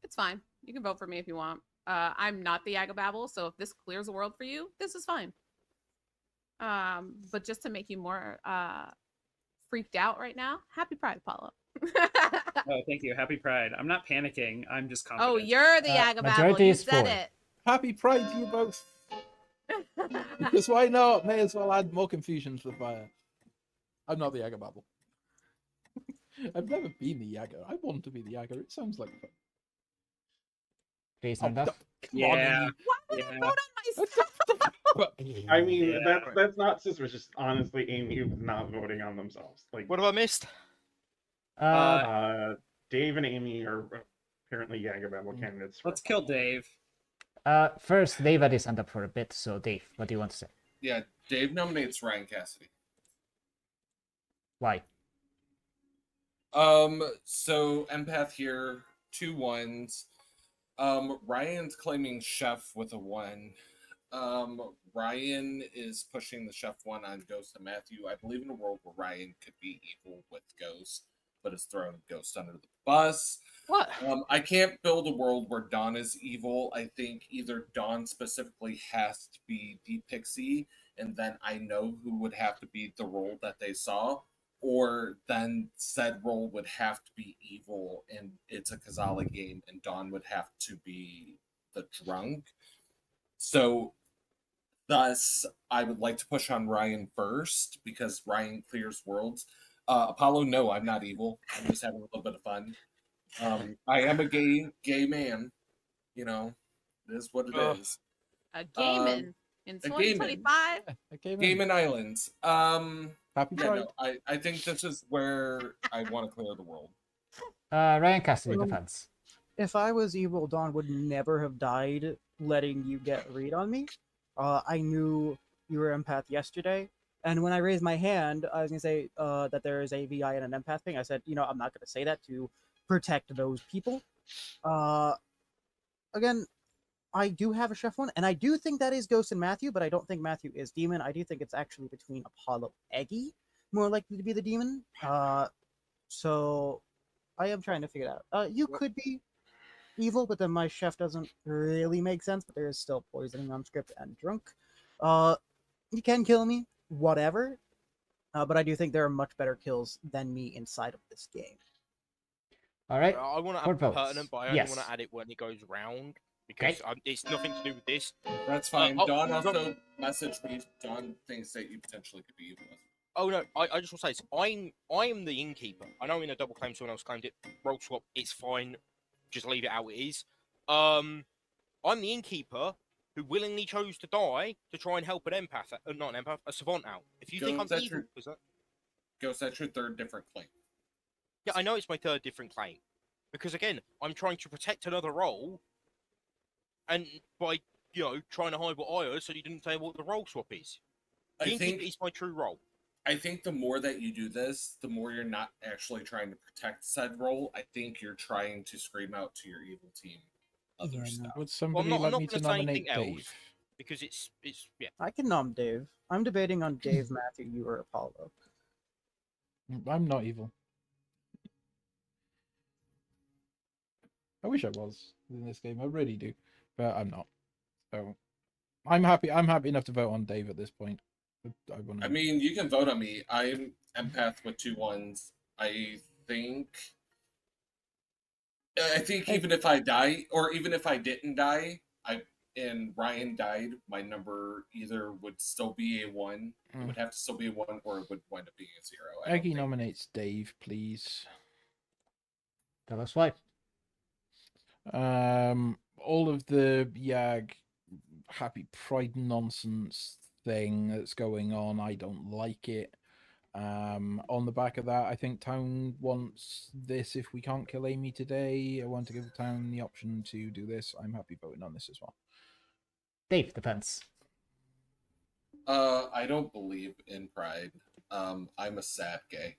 It's fine. You can vote for me if you want. I'm not the Agababble, so if this clears the world for you, this is fine. But just to make you more freaked out right now, Happy Pride, Apollo. Oh, thank you. Happy Pride. I'm not panicking. I'm just confident. Oh, you're the Agababble. majority You is said 4. it. Happy Pride to you both. Because why not? May as well add more confusion to the fire. I'm not the Agababble. I've never been the Yaga. I want to be the Yaga. It sounds like fun. Please stand up. Yeah. Why would I vote on myself? I mean, that's not suspicious. Honestly, Amy was not voting on themselves. Like, What have I missed? Dave and Amy are apparently Yagababble candidates. Let's kill Dave. First, Dave had his hand up for a bit, so Dave, what do you want to say? Yeah, Dave nominates Ryan Cassidy. Why? So empath here, 2 1s. Ryan's claiming Chef with a 1. Ryan is pushing the Chef 1 on Ghost and Matthew. I believe in a world where Ryan could be evil with Ghost, but has thrown Ghost under the bus. What? I can't build a world where Dawn is evil. I think either Dawn specifically has to be the Pixie, and then I know who would have to be the role that they saw, or then said role would have to be evil, and it's a Kazali game, and Dawn would have to be the drunk. So, thus, I would like to push on Ryan first, because Ryan clears worlds. Apollo, no, I'm not evil. I'm just having a little bit of fun. I am a gay man. You know, it is what it is. A gayman in 2025. Gaiman Islands. Happy yeah, Pride. no, I think this is where I want to clear the world. Ryan Cassidy, defense. If I was evil, Dawn would never have died letting you get a read on me. I knew you were empath yesterday, and when I raised my hand, I was going to say that there is a VI and an empath thing. I said, I'm not going to say that to protect those people. Again, I do have a Chef 1, and I do think that is Ghost and Matthew, but I don't think Matthew is Demon. I do think it's actually between Apollo Eggy, more likely to be the Demon. So I am trying to figure it out. You could be evil, but then my Chef doesn't really make sense, but there is still poisoning on script and drunk. You can kill me, whatever. but I do think there are much better kills than me inside of this game. All right. I want to for add votes. pertinent, but I only want Yes. to add it when it goes round because Okay. it's nothing to do with this. That's fine. oh, Dawn no. also messaged me. Dawn thinks that you potentially could be evil. Oh no, I just want to say this. I'm the innkeeper. I know in a double claim someone else claimed it. Roll swap, it's fine. Just leave it how it is. I'm the innkeeper who willingly chose to die to try and help an empath, not an empath, a savant out. If you think I'm Ghost, evil, is that? Ghost, that's your third different claim. Yeah, I know it's my third different claim. Because again, I'm trying to protect another role, and by trying to hide what I heard, so you didn't say what the role swap is. The innkeeper is my true role. I think the more that you do this, the more you're not actually trying to protect said role. I think you're trying to scream out to your evil team other stuff. Would somebody I'm like not me to gonna say nominate anything Dave? else because it's yeah. I can nom Dave. I'm debating on Dave, Matthew, you, or Apollo. I'm not evil. I wish I was in this game. I really do, but I'm not. So I'm happy. I'm happy enough to vote on Dave at this point. I mean, you can vote on me. I'm empath with 2 1s. I think even if I die, or even if I didn't die, and Ryan died, my number either would still be a 1. It would have to still be a 1, or it would wind up being a 0. Eggy nominates Dave, please. Tell us why. All of the Yag happy pride nonsense thing that's going on, I don't like it. On the back of that, I think Town wants this. If we can't kill Amy today, I want to give the Town the option to do this. I'm happy voting on this as well. Dave, defense. I don't believe in pride. I'm a sad gay.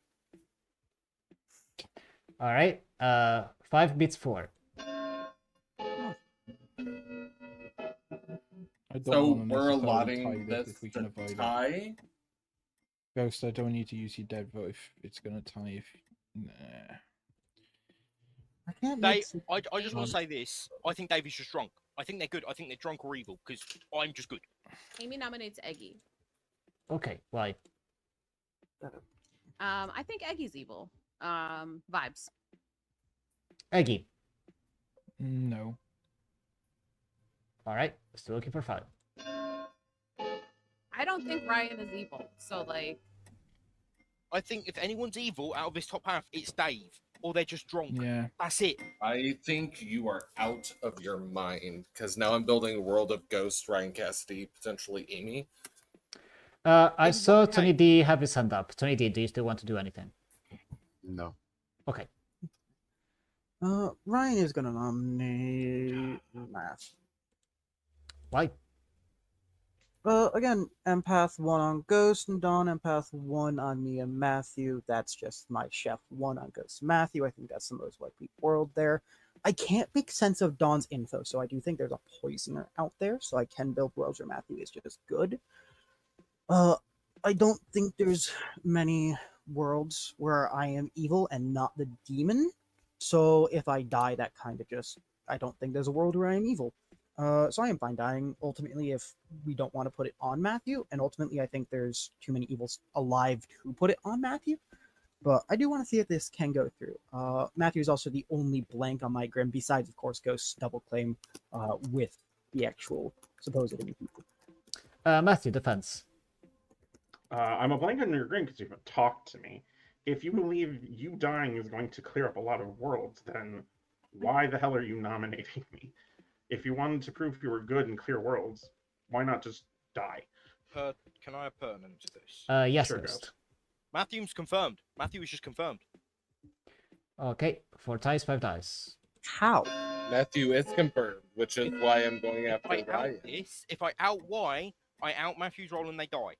All right. 5 beats 4. So we're allotting this if we can avoid it. tie. Ghost, I don't need to use your dead vote if it's gonna tie. If nah. I can't. I just want to say this. I think Dave is just drunk. I think they're good. I think they're drunk or evil because I'm just good. Amy nominates Eggy. Okay, why? I think Eggy's evil. Vibes. Eggy. No. All right, still looking for 5. I don't think Ryan is evil. So like, I think if anyone's evil out of this top half, it's Dave, or they're just drunk. Yeah, that's it. I think you are out of your mind because now I'm building a world of Ghost, Ryan Cassidy, potentially Amy. I saw Tony D have his hand up. Tony D, do you still want to do anything? No. Okay. Ryan is gonna nominate Math. Why? Again, empath 1 on Ghost and Dawn, empath 1 on me and Matthew. That's just my chef 1 on Ghost and Matthew. I think that's the most likely world there. I can't make sense of Dawn's info, so I do think there's a poisoner out there, so I can build worlds where Matthew is just good. I don't think there's many worlds where I am evil and not the demon. So if I die, that kind of just... I don't think there's a world where I am evil. So I am fine dying, ultimately, if we don't want to put it on Matthew. And ultimately, I think there's too many evils alive to put it on Matthew. But I do want to see if this can go through. Matthew is also the only blank on my grim, besides, of course, Ghost's double claim with the actual supposed enemy people. Matthew, defense. I'm a blank on your grin because you haven't talked to me. If you believe you dying is going to clear up a lot of worlds, then why the hell are you nominating me? If you wanted to prove you were good and clear worlds, why not just die? Can I have pertinent to this? Yes, Sure, Ghost. Matthew's confirmed. Matthew is just confirmed. Okay, 4 ties, 5 dice. How? Matthew is confirmed, which is why I'm going after If I Ryan. out this, if I out Y, I out Matthew's role and they die.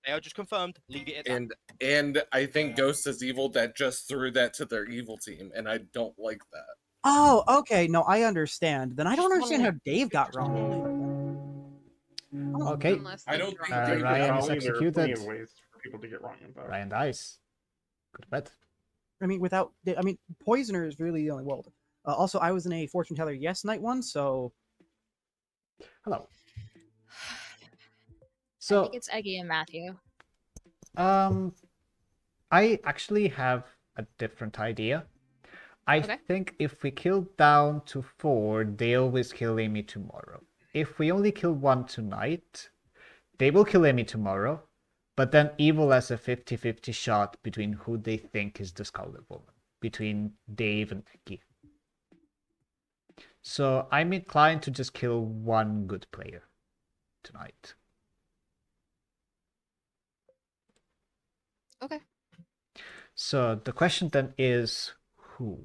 They are just confirmed. Leave it at that. And I think Ghost is evil that just threw that to their evil team, and I don't like that. Oh, okay. No, I understand. Then I don't understand how Dave got wrong. Okay. I don't think Ryan is There are plenty executed. of ways for people to get wrong info. Ryan dies. Good bet. I mean, Poisoner is really the only world. Also, I was in a Fortune Teller Yes night one, so... Hello. I So, think it's Eggy and Matthew. I actually have a different idea. I Okay. think if we kill down to 4, they always kill Amy tomorrow. If we only kill 1 tonight, they will kill Amy tomorrow, but then Evil has a 50-50 shot between who they think is the Scarlet Woman, between Dave and Nikki. So I'm inclined to just kill 1 good player tonight. Okay. So the question then is who?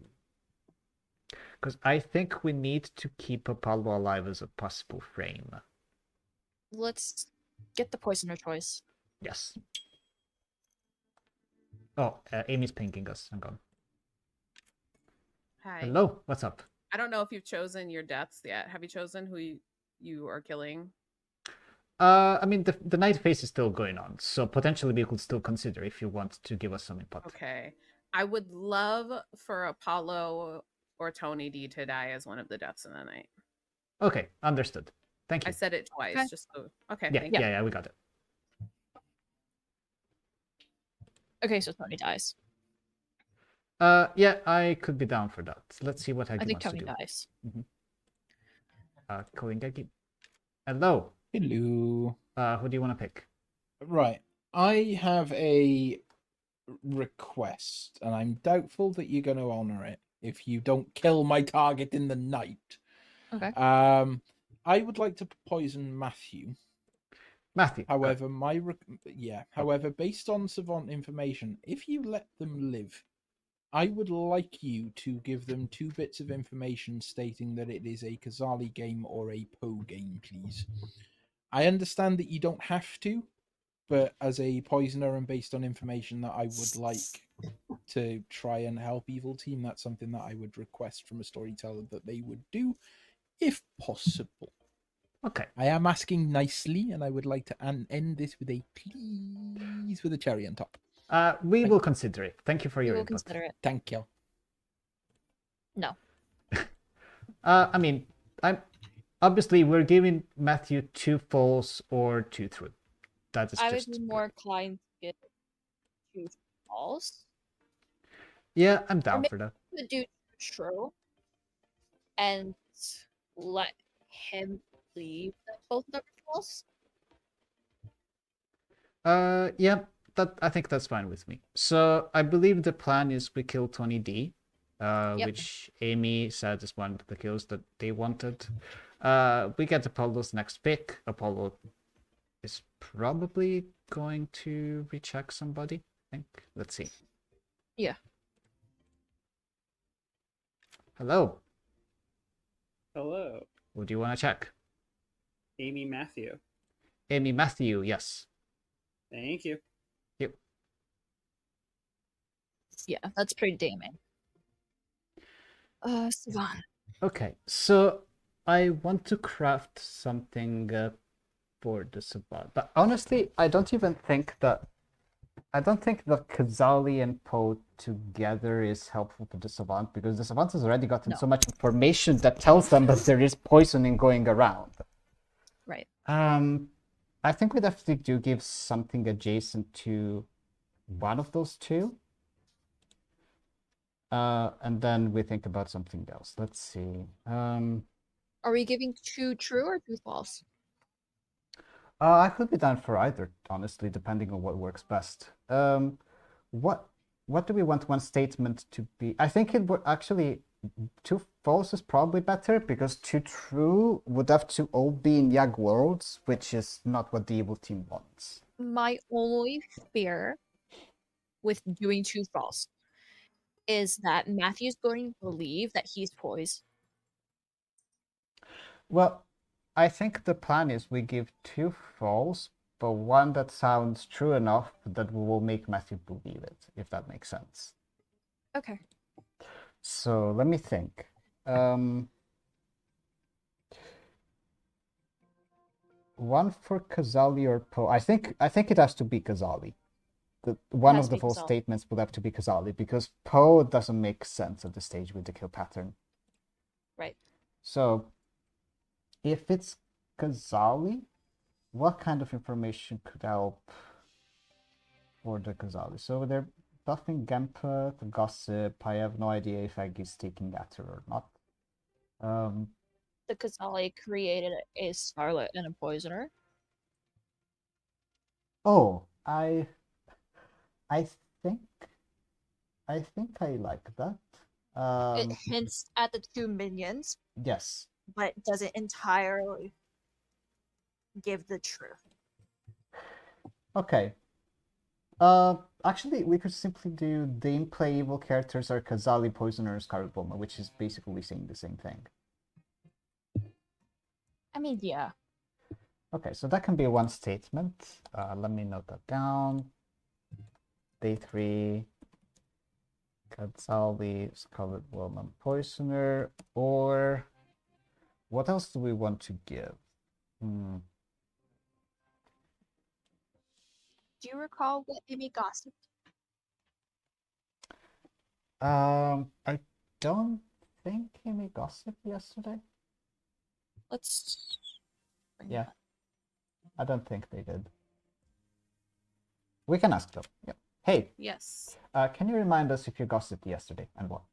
Because I think we need to keep Apollo alive as a possible frame. Let's get the poisoner choice. Yes. Oh, Amy's pinging us. Hang on. Hi. Hello, what's up? I don't know if you've chosen your deaths yet. Have you chosen who you are killing? I mean, the night phase is still going on, so potentially we could still consider if you want to give us some input. Okay. I would love for Apollo or Tony D to die as one of the deaths in the night. Okay, understood. Thank you. I said it twice, Okay. just so. Okay, Yeah, thank you. yeah, we got it. Okay, so Tony dies. Yeah, I could be down for that. Let's see what I Hagi think wants Tony to do. dies. Calling Hagi. Hello. Hello. Who do you want to pick? Right. I have a request, and I'm doubtful that you're going to honor it if you don't kill my target in the night. Okay. I would like to poison Matthew. Matthew. However, however, based on Savant information, if you let them live, I would like you to give them 2 bits of information stating that it is a Kazali game or a Poe game, please. I understand that you don't have to, but as a poisoner and based on information that I would like to try and help Evil Team, that's something that I would request from a storyteller that they would do, if possible. Okay. I am asking nicely, and I would like to end this with a please with a cherry on top. We will consider it. Thank you for your We will input. consider it. Thank you. No. I mean, obviously we're giving Matthew 2 false or 2 true. That is I just would be more inclined to give 2 false. Yeah, I'm Or down maybe for that. we could do true and let him believe that both of them are false. Yeah, I think that's fine with me. So I believe the plan is we kill Tony D, Yep. which Amy said is one of the kills that they wanted. We get Apollo's next pick. Apollo is probably going to recheck somebody, I think. Let's see. Yeah. Hello. Hello, Who do you want to check? Amy Matthew. Amy Matthew, yes. Thank you. Yep. Yeah, that's pretty damning. Sivan. Okay, so I want to craft something for the Savant. But honestly, I don't think that Kazali and Poe together is helpful to the Savant, because the Savant has already gotten so much information that tells them that there is poisoning going around. Right. I think we definitely do give something adjacent to one of those 2. And then we think about something else. Let's see. Are we giving 2 true or 2 false? I could be down for either, honestly, depending on what works best. What do we want one statement to be? I think it would actually 2 false is probably better, because 2 true would have to all be in Yag worlds, which is not what the Evil Team wants. My only fear with doing 2 false is that Matthew's going to believe that he's poised. Well, I think the plan is we give 2 false, but 1 that sounds true enough that we will make Matthew believe it, if that makes sense. Okay. So let me think. One for Kazali or Poe. I think it has to be Kazali. One of the false statements will have to be Kazali, because Poe doesn't make sense at this stage with the kill pattern. Right. So if it's Kazali, what kind of information could help? or the Kazali. So they're buffing Gempet, Gossip. I have no idea if Eggy's taking at her or not. The Kazali created a Scarlet and a Poisoner. Oh, I think I like that. It hints at the two minions, Yes. but doesn't entirely give the truth. Okay. Actually, we could simply do the in-play evil characters are Kazali, Poisoner, Scarlet Woman, which is basically saying the same thing. I mean, yeah. Okay, so that can be one statement. Let me note that down. Day 3, Kazali, Scarlet Woman, Poisoner, or what else do we want to give? Do you recall what Amy gossiped? I don't think Amy gossiped yesterday. Let's bring it Yeah. up. I don't think they did. We can ask them. Yeah. Hey, Yes. can you remind us if you gossiped yesterday and what?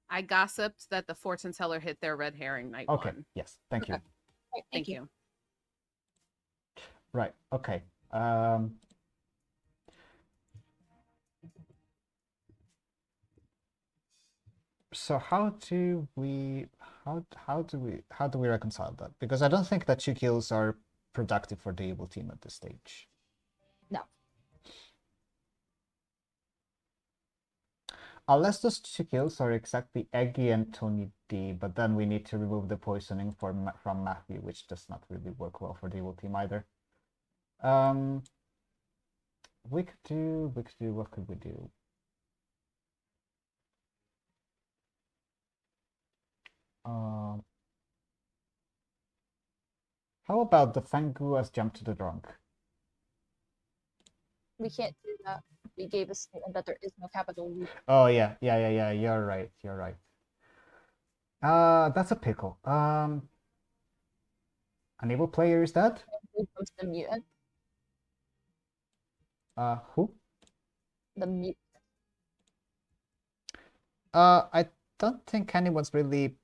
I gossiped that the fortune teller hit their red herring night Okay. one. Yes. Thank you. Right, Thank you. Right. Okay. So how do we reconcile that? Because I don't think that 2 kills are productive for the evil team at this stage. No. Unless those 2 kills are exactly Eggy and Tony D, but then we need to remove the poisoning from Mafia, which does not really work well for the evil team either. What could we do? How about the Fangu as jump to the drunk? We can't do that. We gave a statement that there is no capital leap. Oh yeah. You're right. That's a pickle. An evil player is dead. Who comes the mutant? Who? The mutant. I don't think anyone's really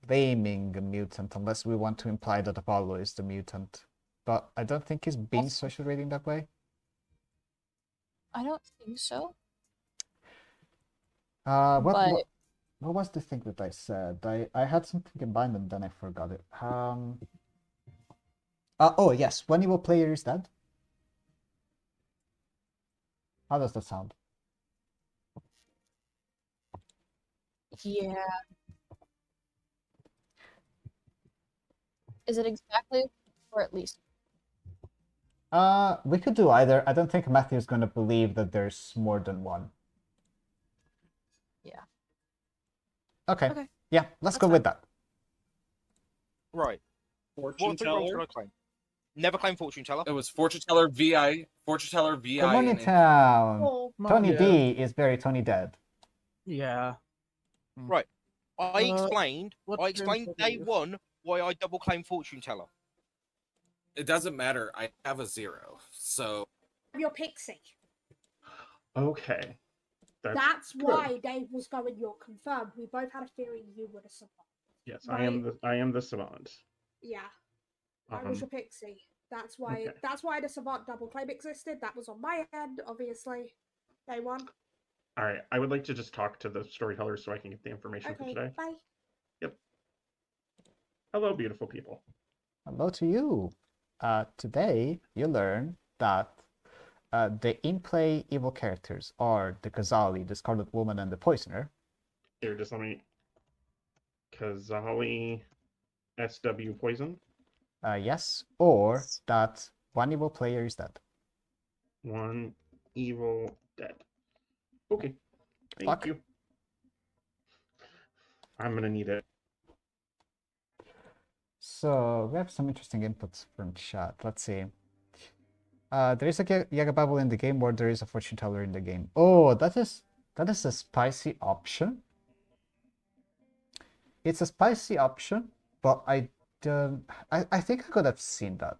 claiming a mutant unless we want to imply that Apollo is the mutant. But I don't think he's been social rating that way. I don't think so. What was the thing that I said? I had something in mind and then I forgot it. Oh yes, one evil player is dead. How does that sound? Yeah. Is it exactly or at least? We could do either. I don't think Matthew's gonna believe that there's more than one. Yeah. Okay. Okay. Yeah, let's go with that. Right. Fortune What 3 roles teller? did I claim? Never claimed fortune teller. It was Fortune Teller VI, Fortune Teller VI. Good morning, and town. Oh, Tony Yeah. D is very Tony dead. Yeah. Right. I explained what day terms 1 why I double claim fortune teller. it doesn't matter. I have a 0, so you're Pixie. Okay. That's good. why Dave was going, you're confirmed. We both had a theory you would have survived. Yes, Right. I am the savant. Yeah. I was your Um, Pixie. That's why okay. that's why the savant double claim existed. That was on my end, obviously. Day 1. all right. I would like to just talk to the storyteller so I can get the information for Okay, today. bye. Hello, beautiful people. Hello to you. Today you learn that the in-play evil characters are the Kazali, the Scarlet Woman, and the Poisoner. Here, just let me. Kazali, SW Poison. Yes, or that one evil player is dead. One evil dead. Okay. Thank Fuck. you. I'm gonna need it. So we have some interesting inputs from chat. Let's see. There is a Yaga Babble in the game, or there is a fortune teller in the game. Oh, that is a spicy option. It's a spicy option, but I think I could have seen that.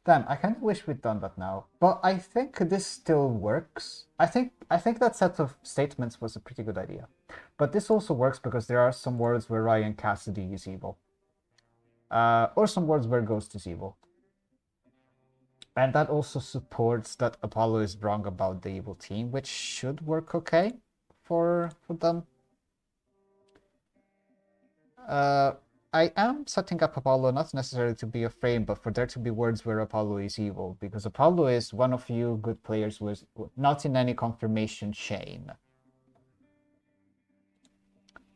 Damn, I kind of wish we'd done that now, but I think this still works. I think that set of statements was a pretty good idea, but this also works because there are some words where Ryan Cassidy is evil, or some words where Ghost is evil, and that also supports that Apollo is wrong about the evil team, which should work okay for them. I am setting up Apollo not necessarily to be a frame, but for there to be words where Apollo is evil, because Apollo is one of you good players who is not in any confirmation chain.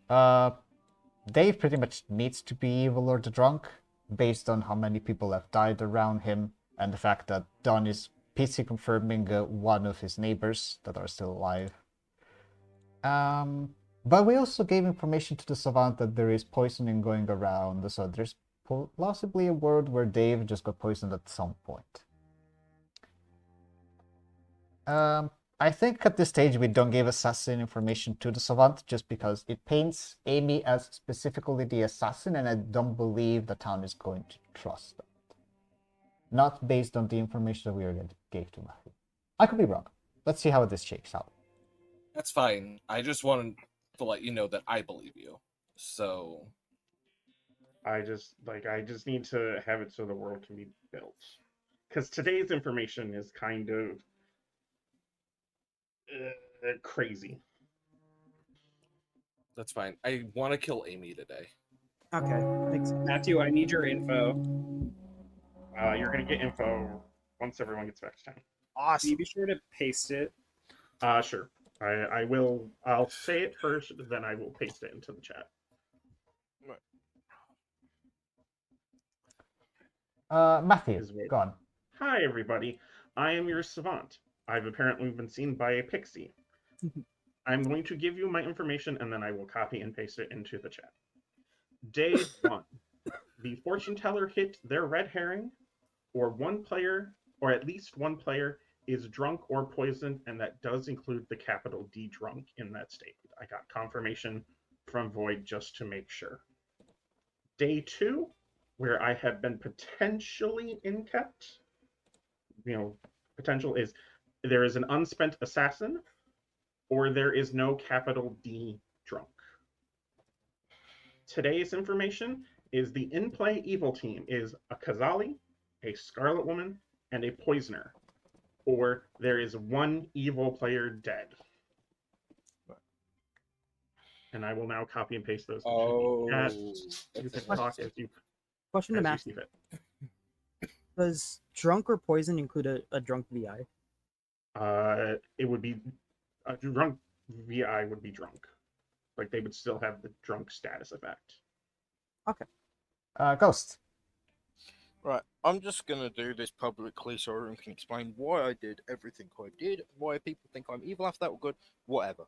Dave pretty much needs to be evil or the drunk, based on how many people have died around him, and the fact that Don is PC confirming one of his neighbors that are still alive. But we also gave information to the Savant that there is poisoning going around, so there's possibly a world where Dave just got poisoned at some point. I think at this stage we don't give assassin information to the Savant just because it paints Amy as specifically the assassin, and I don't believe the town is going to trust that. Not based on the information that we gave to Matthew. I could be wrong. Let's see how this shakes out. That's fine. I just wanted to let you know that I believe you. So I just need to have it so the world can be built. Because today's information is kind of crazy. that's fine. I want to kill Amy today. Okay, makes sense. Matthew, I need your info. You're gonna get info once everyone gets back to town. Can Awesome. you be sure to paste it? Sure. I will. I'll say it first, then I will paste it into the chat. Matthew, go on. Hi, everybody. I am your savant. I've apparently been seen by a pixie. I'm going to give you my information, and then I will copy and paste it into the chat. Day 1. The fortune teller hit their red herring, or one player, or at least one player, is drunk or poisoned, and that does include the capital D drunk in that statement. I got confirmation from Void just to make sure. Day 2, where I have been potentially inkept, potential is there is an unspent assassin, or there is no capital D drunk. Today's information is the in-play evil team is a Kazali, a Scarlet Woman, and a Poisoner, or there is one evil player dead. And I will now copy and paste those. You can talk as you. Question to Matthew. Does drunk or poison include a drunk VI? It would be a drunk VI would be drunk. Like they would still have the drunk status effect. Okay. Ghost. Right, I'm just gonna do this publicly so everyone can explain why I did everything I did, why people think I'm evil after that, or good, whatever.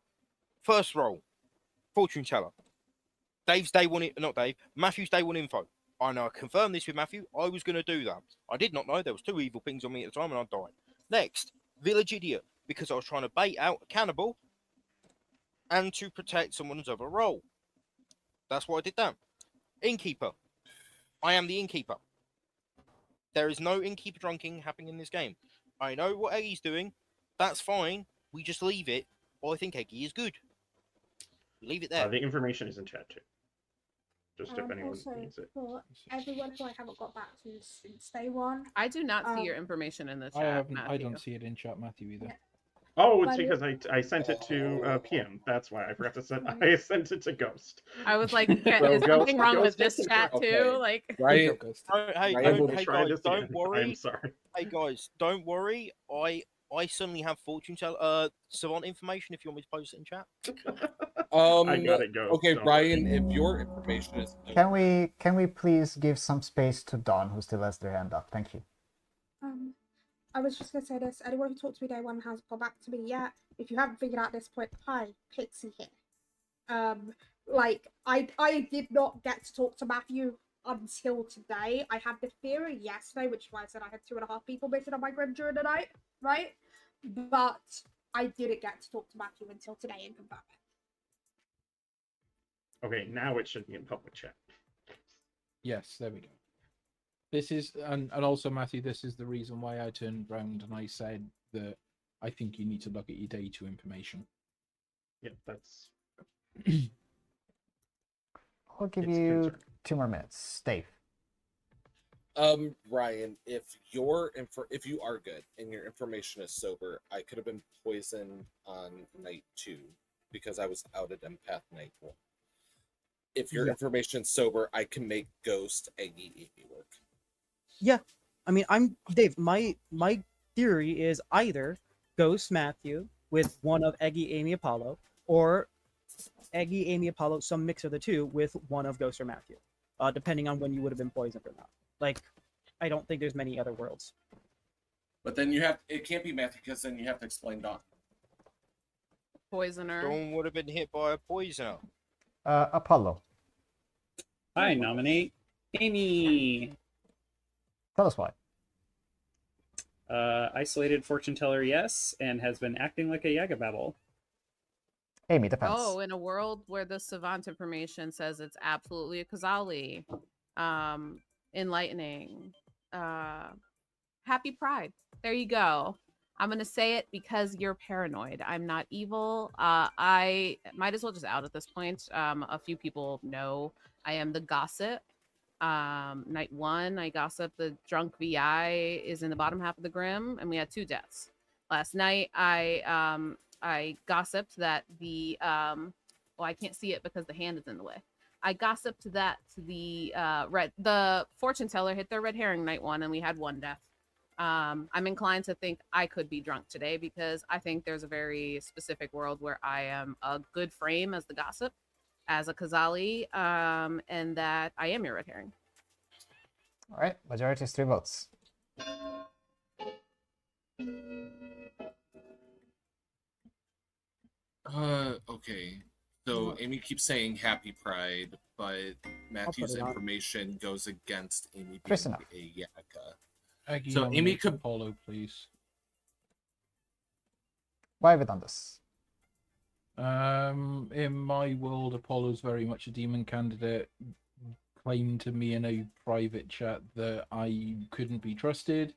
First roll, fortune teller. Dave's day one, not Dave, Matthew's day one info. I know I confirmed this with Matthew. I was gonna do that. I did not know there was 2 evil pings on me at the time, and I died. Next, village idiot, because I was trying to bait out a cannibal and to protect someone's other role. That's why I did that. Innkeeper. I am the innkeeper. There is no innkeeper drunking happening in this game. I know what Eggy's doing. That's fine. We just leave it. I think Eggy is good. Leave it there. The information is in chat too. Just if anyone Also, needs it. for everyone who I haven't got back to since day 1. I do not see your information in the chat. I haven't. Matthew. I don't see it in chat, Matthew, either. Yeah. Oh, it's because I sent it to PM. That's why I forgot to send. I sent it to Ghost. I was like, So is something wrong with Ghost this chat too? Okay. Like, Right? Hey guys, don't worry. I'm sorry. Hey guys, don't worry. I suddenly have fortune teller savant information if you want me to post it in chat. I got it, Ghost. Okay, Don't Brian, if your information is Can we please give some space to Dawn, who still has their hand up? Thank you. I was just going to say this. Anyone who talked to me day 1 hasn't got back to me yet. If you haven't figured out this point, hi, Pixie here. I did not get to talk to Matthew until today. I had the theory yesterday, which is why I said I had 2.5 people missing on my grim during the night, right? But I didn't get to talk to Matthew until today and confirm it. Okay, now it should be in public chat. Yes, there we go. This is, and also Matthew, this is the reason why I turned round and I said that I think you need to look at your day 2 information. Yep, that's. I'll give It's you concerned. 2 more minutes. Dave. Ryan, if if you are good and your information is sober, I could have been poisoned on night 2 because I was out at empath night 1. If your Yeah. information's sober, I can make Ghost Eggy Amy work. Yeah, I mean, I'm Dave. My theory is either Ghost Matthew with one of Eggy, Amy, Apollo, or Eggy, Amy, Apollo, some mix of the two with one of Ghost or Matthew, depending on when you would have been poisoned or not. Like, I don't think there's many other worlds. But then it can't be Matthew because then you have to explain Dawn. Poisoner. Dawn would have been hit by a poisoner. Apollo. I nominate Amy. Tell us why. Isolated fortune teller, yes, and has been acting like a Yagababble. Amy, defense. Oh, in a world where the savant information says it's absolutely a Kazali. Enlightening. Happy Pride. There you go. I'm going to say it because you're paranoid. I'm not evil. I might as well just out at this point. A few people know I am the gossip. Night 1, I gossiped the drunk VI is in the bottom half of the Grim, and we had 2 deaths. Last night, I gossiped that the well, I can't see it because the hand is in the way. I gossiped that the fortune teller hit their red herring night 1, and we had 1 death. I'm inclined to think I could be drunk today because I think there's a very specific world where I am a good frame as the gossip, as a Kazali, and that I am your red herring. All right, majority is 3 votes. Okay. So Amy keeps saying Happy Pride, but Matthew's it on. information goes against Amy Chris being enough. a Yaga. Eggy, So Amy nominate could- Apollo, please. Why have we done this? In my world, Apollo's very much a demon candidate. Claimed to me in a private chat that I couldn't be trusted.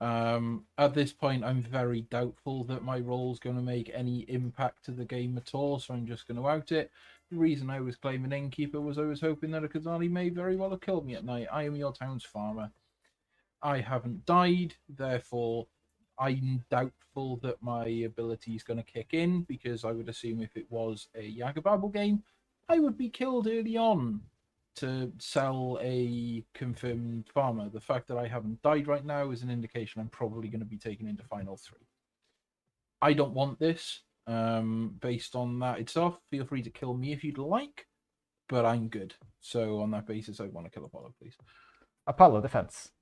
At this point, I'm very doubtful that my role's going to make any impact to the game at all, so I'm just going to out it. The reason I was claiming Innkeeper was I was hoping that a Kazali may very well have killed me at night. I am your town's farmer. I haven't died, therefore I'm doubtful that my ability is going to kick in, because I would assume if it was a Yagababble game, I would be killed early on to sell a confirmed farmer. The fact that I haven't died right now is an indication I'm probably going to be taken into Final 3. I don't want this. Based on that itself, feel free to kill me if you'd like, but I'm good. So on that basis, I want to kill Apollo, please. Apollo, defense.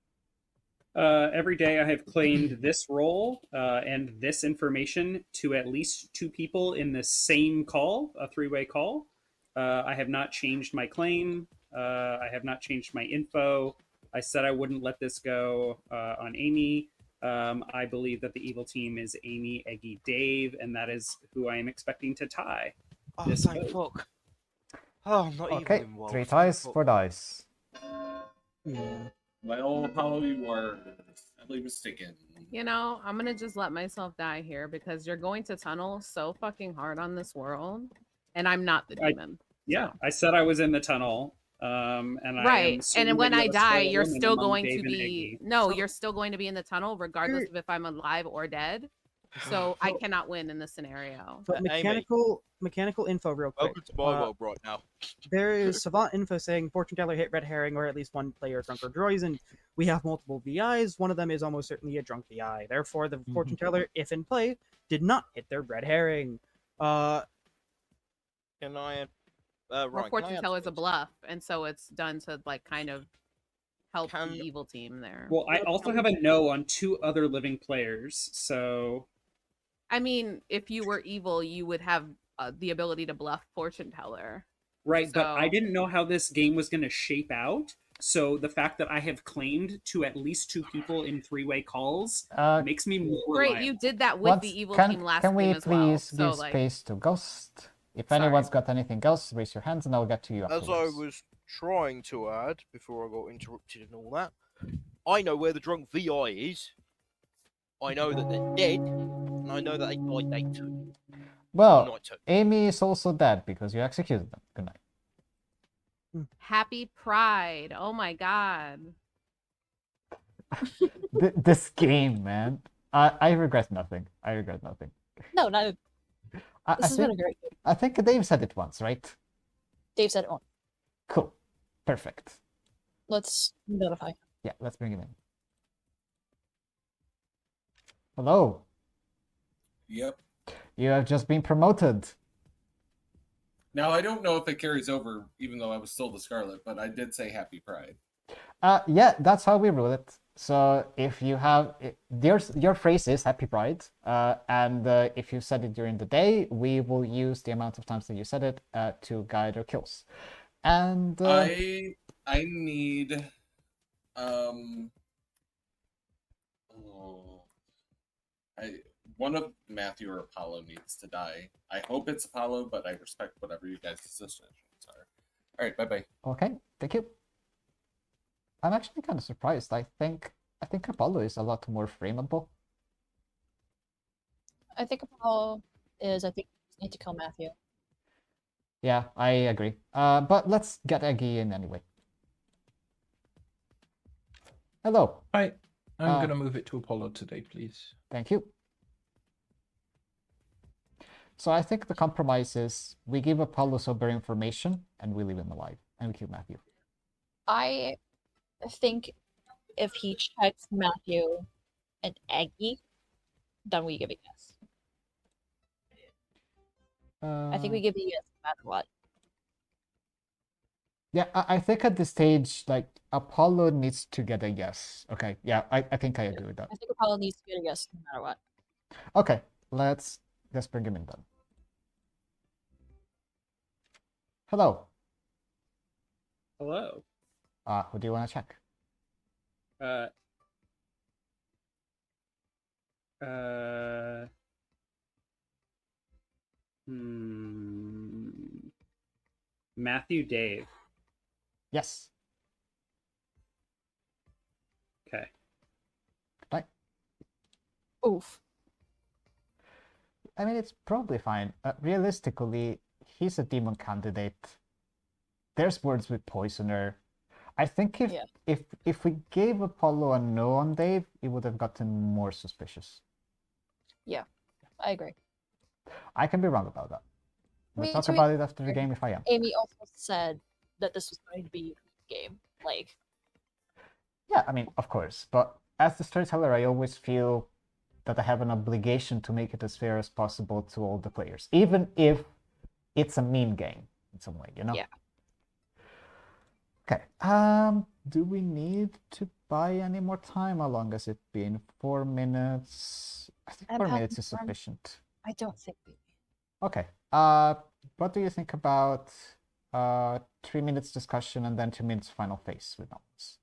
Every day I have claimed this role and this information to at least 2 people in the same call, a 3-way call. I have not changed my claim. I have not changed my info. I said I wouldn't let this go on Amy. I believe that the evil team is Amy, Eggy, Dave, and that is who I am expecting to tie. Oh, This thank vote. fuck. Oh, I'm not Okay, even involved. 3 ties, 4 dice. Yeah. Well, Apollo, you are sadly mistaken. You know, I'm gonna just let myself die here because you're going to tunnel so fucking hard on this world, and I'm not the demon. Yeah, I said I was in the tunnel. And I am Right, assuming and when that I you have a die, spoiler you're woman still among going Dave to and be Eggy. no, you're still going to be in the tunnel regardless of if I'm alive or dead. So I cannot win in this scenario. So mechanical info real quick. Welcome to my world right now. There is savant info saying fortune teller hit red herring or at least 1 player drunk or poisoned. We have multiple VIs. One of them is almost certainly a drunk VI. Therefore, the fortune teller, if in play, did not hit their red herring. Can I? Or Ryan, fortune teller's a bluff, and so it's done to like kind of help the evil team there. Well, I also have a no on 2 other living players, so I mean, if you were evil, you would have the ability to bluff fortune teller. right. But I So- didn't know how this game was going to shape out. So the fact that I have claimed to at least 2 people in 3-way calls makes me more Great, reliable. you did that with the evil team last Can we game as well. please So give like, space to Ghost? If anyone's got anything else, raise your hands and I'll get to you As afterwards. I was trying to add before I got interrupted and all that, I know where the drunk VI is. I know that they're dead, and I know that they died day 2. Well, night 2. Amy is also dead because you executed them. Good night. Happy Pride. Oh my god. This game, man. I regret nothing. I regret nothing. No, not. I This has been a think, great game. I think Dave said it once, right? Dave said it on. Cool. Perfect. Let's notify. Yeah, let's bring him in. Hello. Yep. You have just been promoted. Now I don't know if it carries over, even though I was still the Scarlet, but I did say Happy Pride. Yeah, that's how we rule it. So if you have your phrase is Happy Pride, and if you said it during the day, we will use the amount of times that you said it to guide our kills. And I need one of Matthew or Apollo needs to die. I hope it's Apollo, but I respect whatever you guys' decisions are. All right, bye bye. Okay, thank you. I'm actually kind of surprised. I think Apollo is a lot more frameable. I think Apollo is. I think we need to kill Matthew. Yeah, I agree. But let's get Eggy in anyway. Hello. Hi. I'm gonna move it to Apollo today, please. Thank you. So I think the compromise is we give Apollo sober information and we leave him alive and we kill Matthew. I think if he checks Matthew and Eggy, then we give a yes. I think we give a yes no matter what. Yeah, I think at this stage, like, Apollo needs to get a yes. Okay, yeah, I think I agree with that. I think Apollo needs to get a yes no matter what. Okay, let's bring him in then. Hello. Hello. Who do you want to check? Matthew Dave. Yes. Okay. Right. Oof. I mean, it's probably fine. Realistically, he's a demon candidate. There's words with Poisoner. I think if we gave Apollo a no on Dave, it would have gotten more suspicious. Yeah, I agree. I can be wrong about that. We'll Me talk too. about it after the game if I am. Amy also said that this was going to be a game. Like, Yeah, I mean, of course. But as the storyteller, I always feel that I have an obligation to make it as fair as possible to all the players, even if it's a meme game in some way, you know? Yeah. Okay. Do we need to buy any more time? How long has it been? 4 minutes. I think 4 minutes is sufficient. I don't think we. Okay. What do you think about 3 minutes discussion and then 2 minutes final phase with numbers?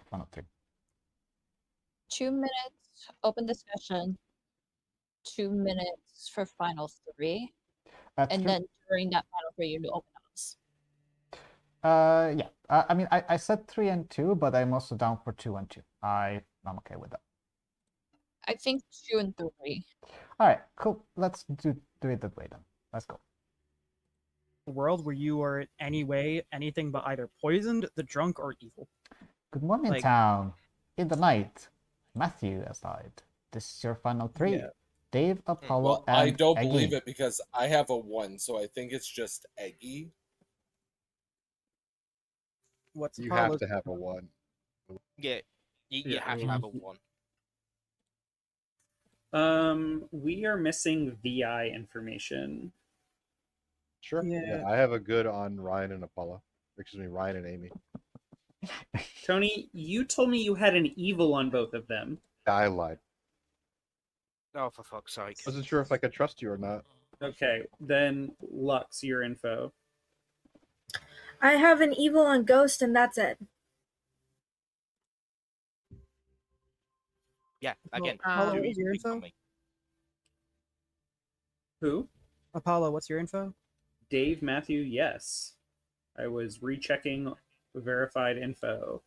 Final 3. 2 minutes open discussion, 2 minutes for final 3, and then during that final 3 you do open ups. Yeah. I mean, I said 3 and 2, but I'm also down for 2 and 2. I'm okay with that. I think 2 and 3. All right, cool. Let's do it that way then. Let's go. A world where you are in any way anything but either poisoned, the drunk, or evil. Good morning, Like- town. In the night, Matthew has died. This is your final 3. Yeah. Dave, Apollo, Well, and I don't Eggy. believe it because I have a 1, so I think it's just Eggy. What's You Apollo's- have to have a 1. Yeah, you Yeah, have to have a 1. We are missing VI information. Sure. Yeah. I have a good on Ryan and Apollo. Excuse me, Ryan and Amy. Tony, you told me you had an evil on both of them. I lied. Oh, for fuck's sake. Wasn't sure if I could trust you or not. Okay, then Lux, your info. I have an evil on Ghost, and that's it. Yeah, again. Apollo, too what was easy your to beat info? me. Who? Apollo, what's your info? Dave, Matthew, yes. I was rechecking verified info.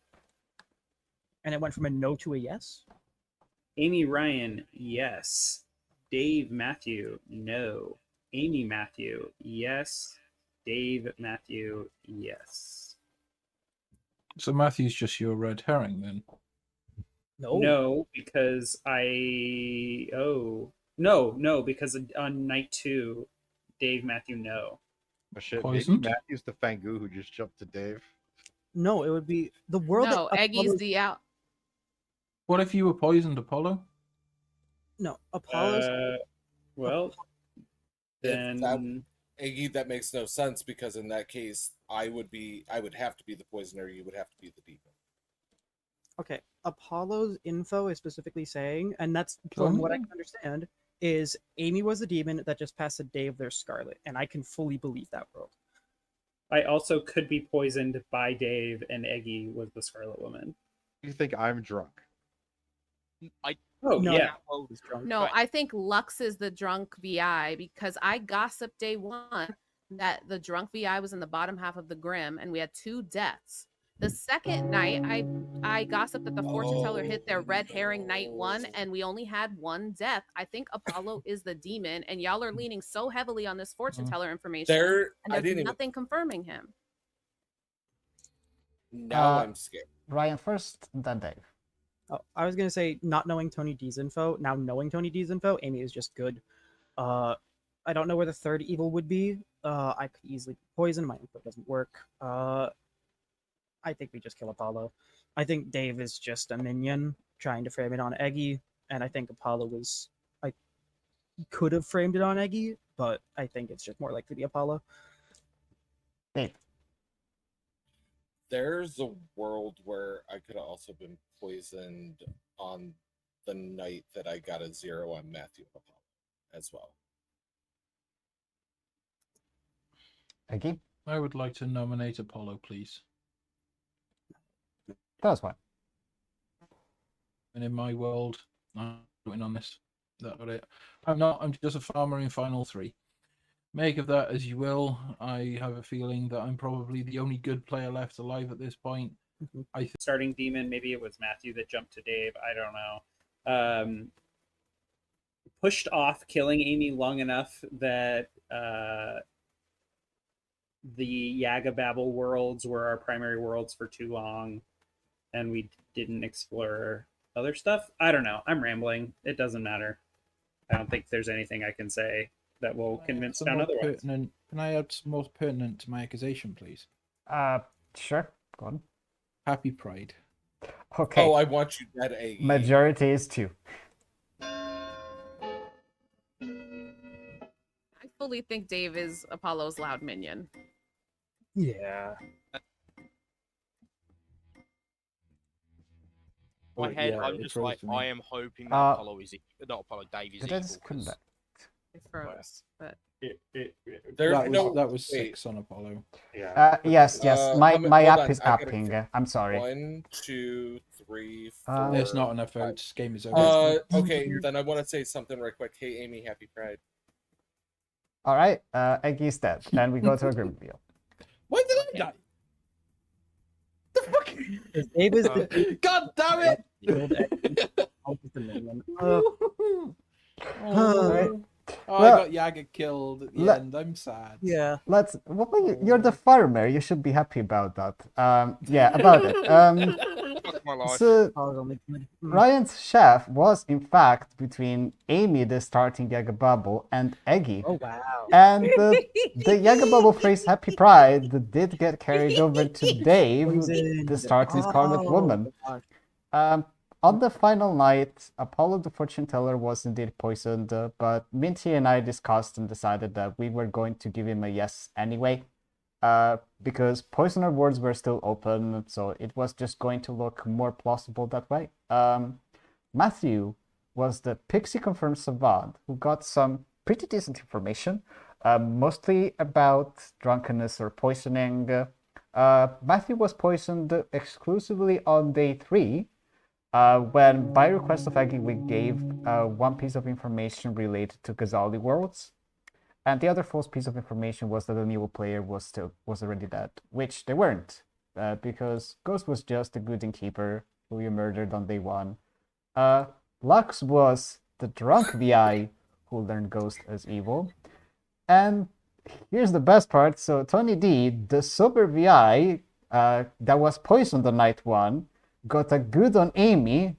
And it went from a no to a yes? Amy Ryan, yes. Dave Matthew, no. Amy Matthew, yes. Dave Matthew, yes. So Matthew's just your red herring then. No, because no, because on night 2, Dave Matthew, no. Oh shit, Poisoned? maybe Matthew's the Fangu who just jumped to Dave. No, it would be the world. No, that Eggy's Apollo- the out. What if you were poisoned, Apollo? No, Apollo's. Well, If that, then Iggy, that makes no sense because in that case, I would have to be the poisoner. You would have to be the demon. Okay, Apollo's info is specifically saying, and that's from what I can understand, is Amy was the demon that just passed to Dave their Scarlet, and I can fully believe that world. I also could be poisoned by Dave, and Eggy was the Scarlet Woman. You think I'm drunk? Oh, No, yeah. he's drunk. No, Right. I think Lux is the drunk VI because I gossiped day 1 that the drunk VI was in the bottom half of the Grim and we had 2 deaths. The second night, I gossiped that the fortune teller hit their red herring night 1 and we only had 1 death. I think Apollo is the demon and y'all are leaning so heavily on this fortune teller information and I there's didn't nothing confirming him. Now I'm scared. Ryan first, then Dave. Oh, I was gonna say, not knowing Tony D's info, now knowing Tony D's info, Amy is just good. I don't know where the third evil would be. I could easily be poisoned. My info doesn't work. I think we just kill Apollo. I think Dave is just a minion trying to frame it on Eggy, and I think Apollo was. I could have framed it on Eggy, but I think it's just more likely to be Apollo. Dave. There's a world where I could have also been poisoned on the night that I got a 0 on Matthew and Apollo as well. Eggy? I would like to nominate Apollo, please. That's fine. And in my world, I'm voting on this. That's it. I'm not. I'm just a farmer in Final 3. Make of that as you will. I have a feeling that I'm probably the only good player left alive at this point. I think Starting demon, maybe it was Matthew that jumped to Dave. I don't know. Pushed off killing Amy long enough that the Yaga Babel worlds were our primary worlds for too long, and we didn't explore other stuff. I don't know. I'm rambling. It doesn't matter. I don't think there's anything I can say that will convince some down more otherwise. pertinent. Can I add some more pertinent to my accusation, please? Sure. Go on. Happy Pride. Okay. Oh, I want you dead, Iggy. Majority is 2. I fully think Dave is Apollo's loud minion. Yeah. My head, yeah, I'm it just throws like, to me. I am hoping that Apollo is not Apollo, Dave is Did evil. I just come 'cause- back? It froze, but That was 6 on Apollo. Yeah. Yes. My hold app on, is I gotta apping. I'm sorry. 1, 2, 3, 4. There's not enough votes. Game is over. Okay, then I want to say something right quick. Hey, Amy, happy Pride. All right. Eggy is dead, and we go to a grim reveal. Why did I die? The fuck? Dave is the God damn it! killed Eggy. I'll just a minion. Alright. Oh, I Well, got Yaga killed at the let- end. I'm sad. Yeah. Well, you're the farmer. You should be happy about that. Yeah, about it. Fuck my life. So Apollo's only good. Ryan's chef was in fact between Amy, the starting Yaga Bubble, and Eggy. Oh wow. And the Yaga Bubble phrase "Happy Pride" did get carried over to Dave, Poisoned. the starting Scarlet Oh, Woman. gosh. On the final night, Apollo the fortune teller was indeed poisoned, but Minty and I discussed and decided that we were going to give him a yes anyway, because poisoner wards were still open, so it was just going to look more plausible that way. Matthew was the pixie confirmed savant who got some pretty decent information, mostly about drunkenness or poisoning. Matthew was poisoned exclusively on day 3. When, by request of Aggie, we gave one piece of information related to Ghazali worlds, and the other false piece of information was that an evil player was already dead, which they weren't, because Ghost was just a good innkeeper who you murdered on day 1. Lux was the drunk VI who learned Ghost as evil. And here's the best part. So Tony D, the sober VI that was poisoned on night 1, got a good on Amy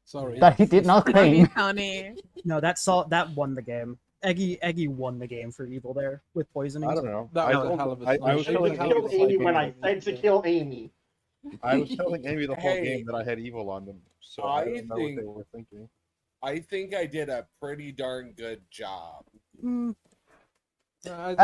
Sorry. that he did not claim. Tony. No, that won the game. Eggy won the game for evil there with poisoning. I don't know. That I was a told- hell of a I smash. was I telling killed Amy Amy when I the said to whole kill game. Amy. I was telling Amy the whole Hey, game that I had evil on them, so I don't know what they think- were thinking. I think I did a pretty darn good job. Mm, I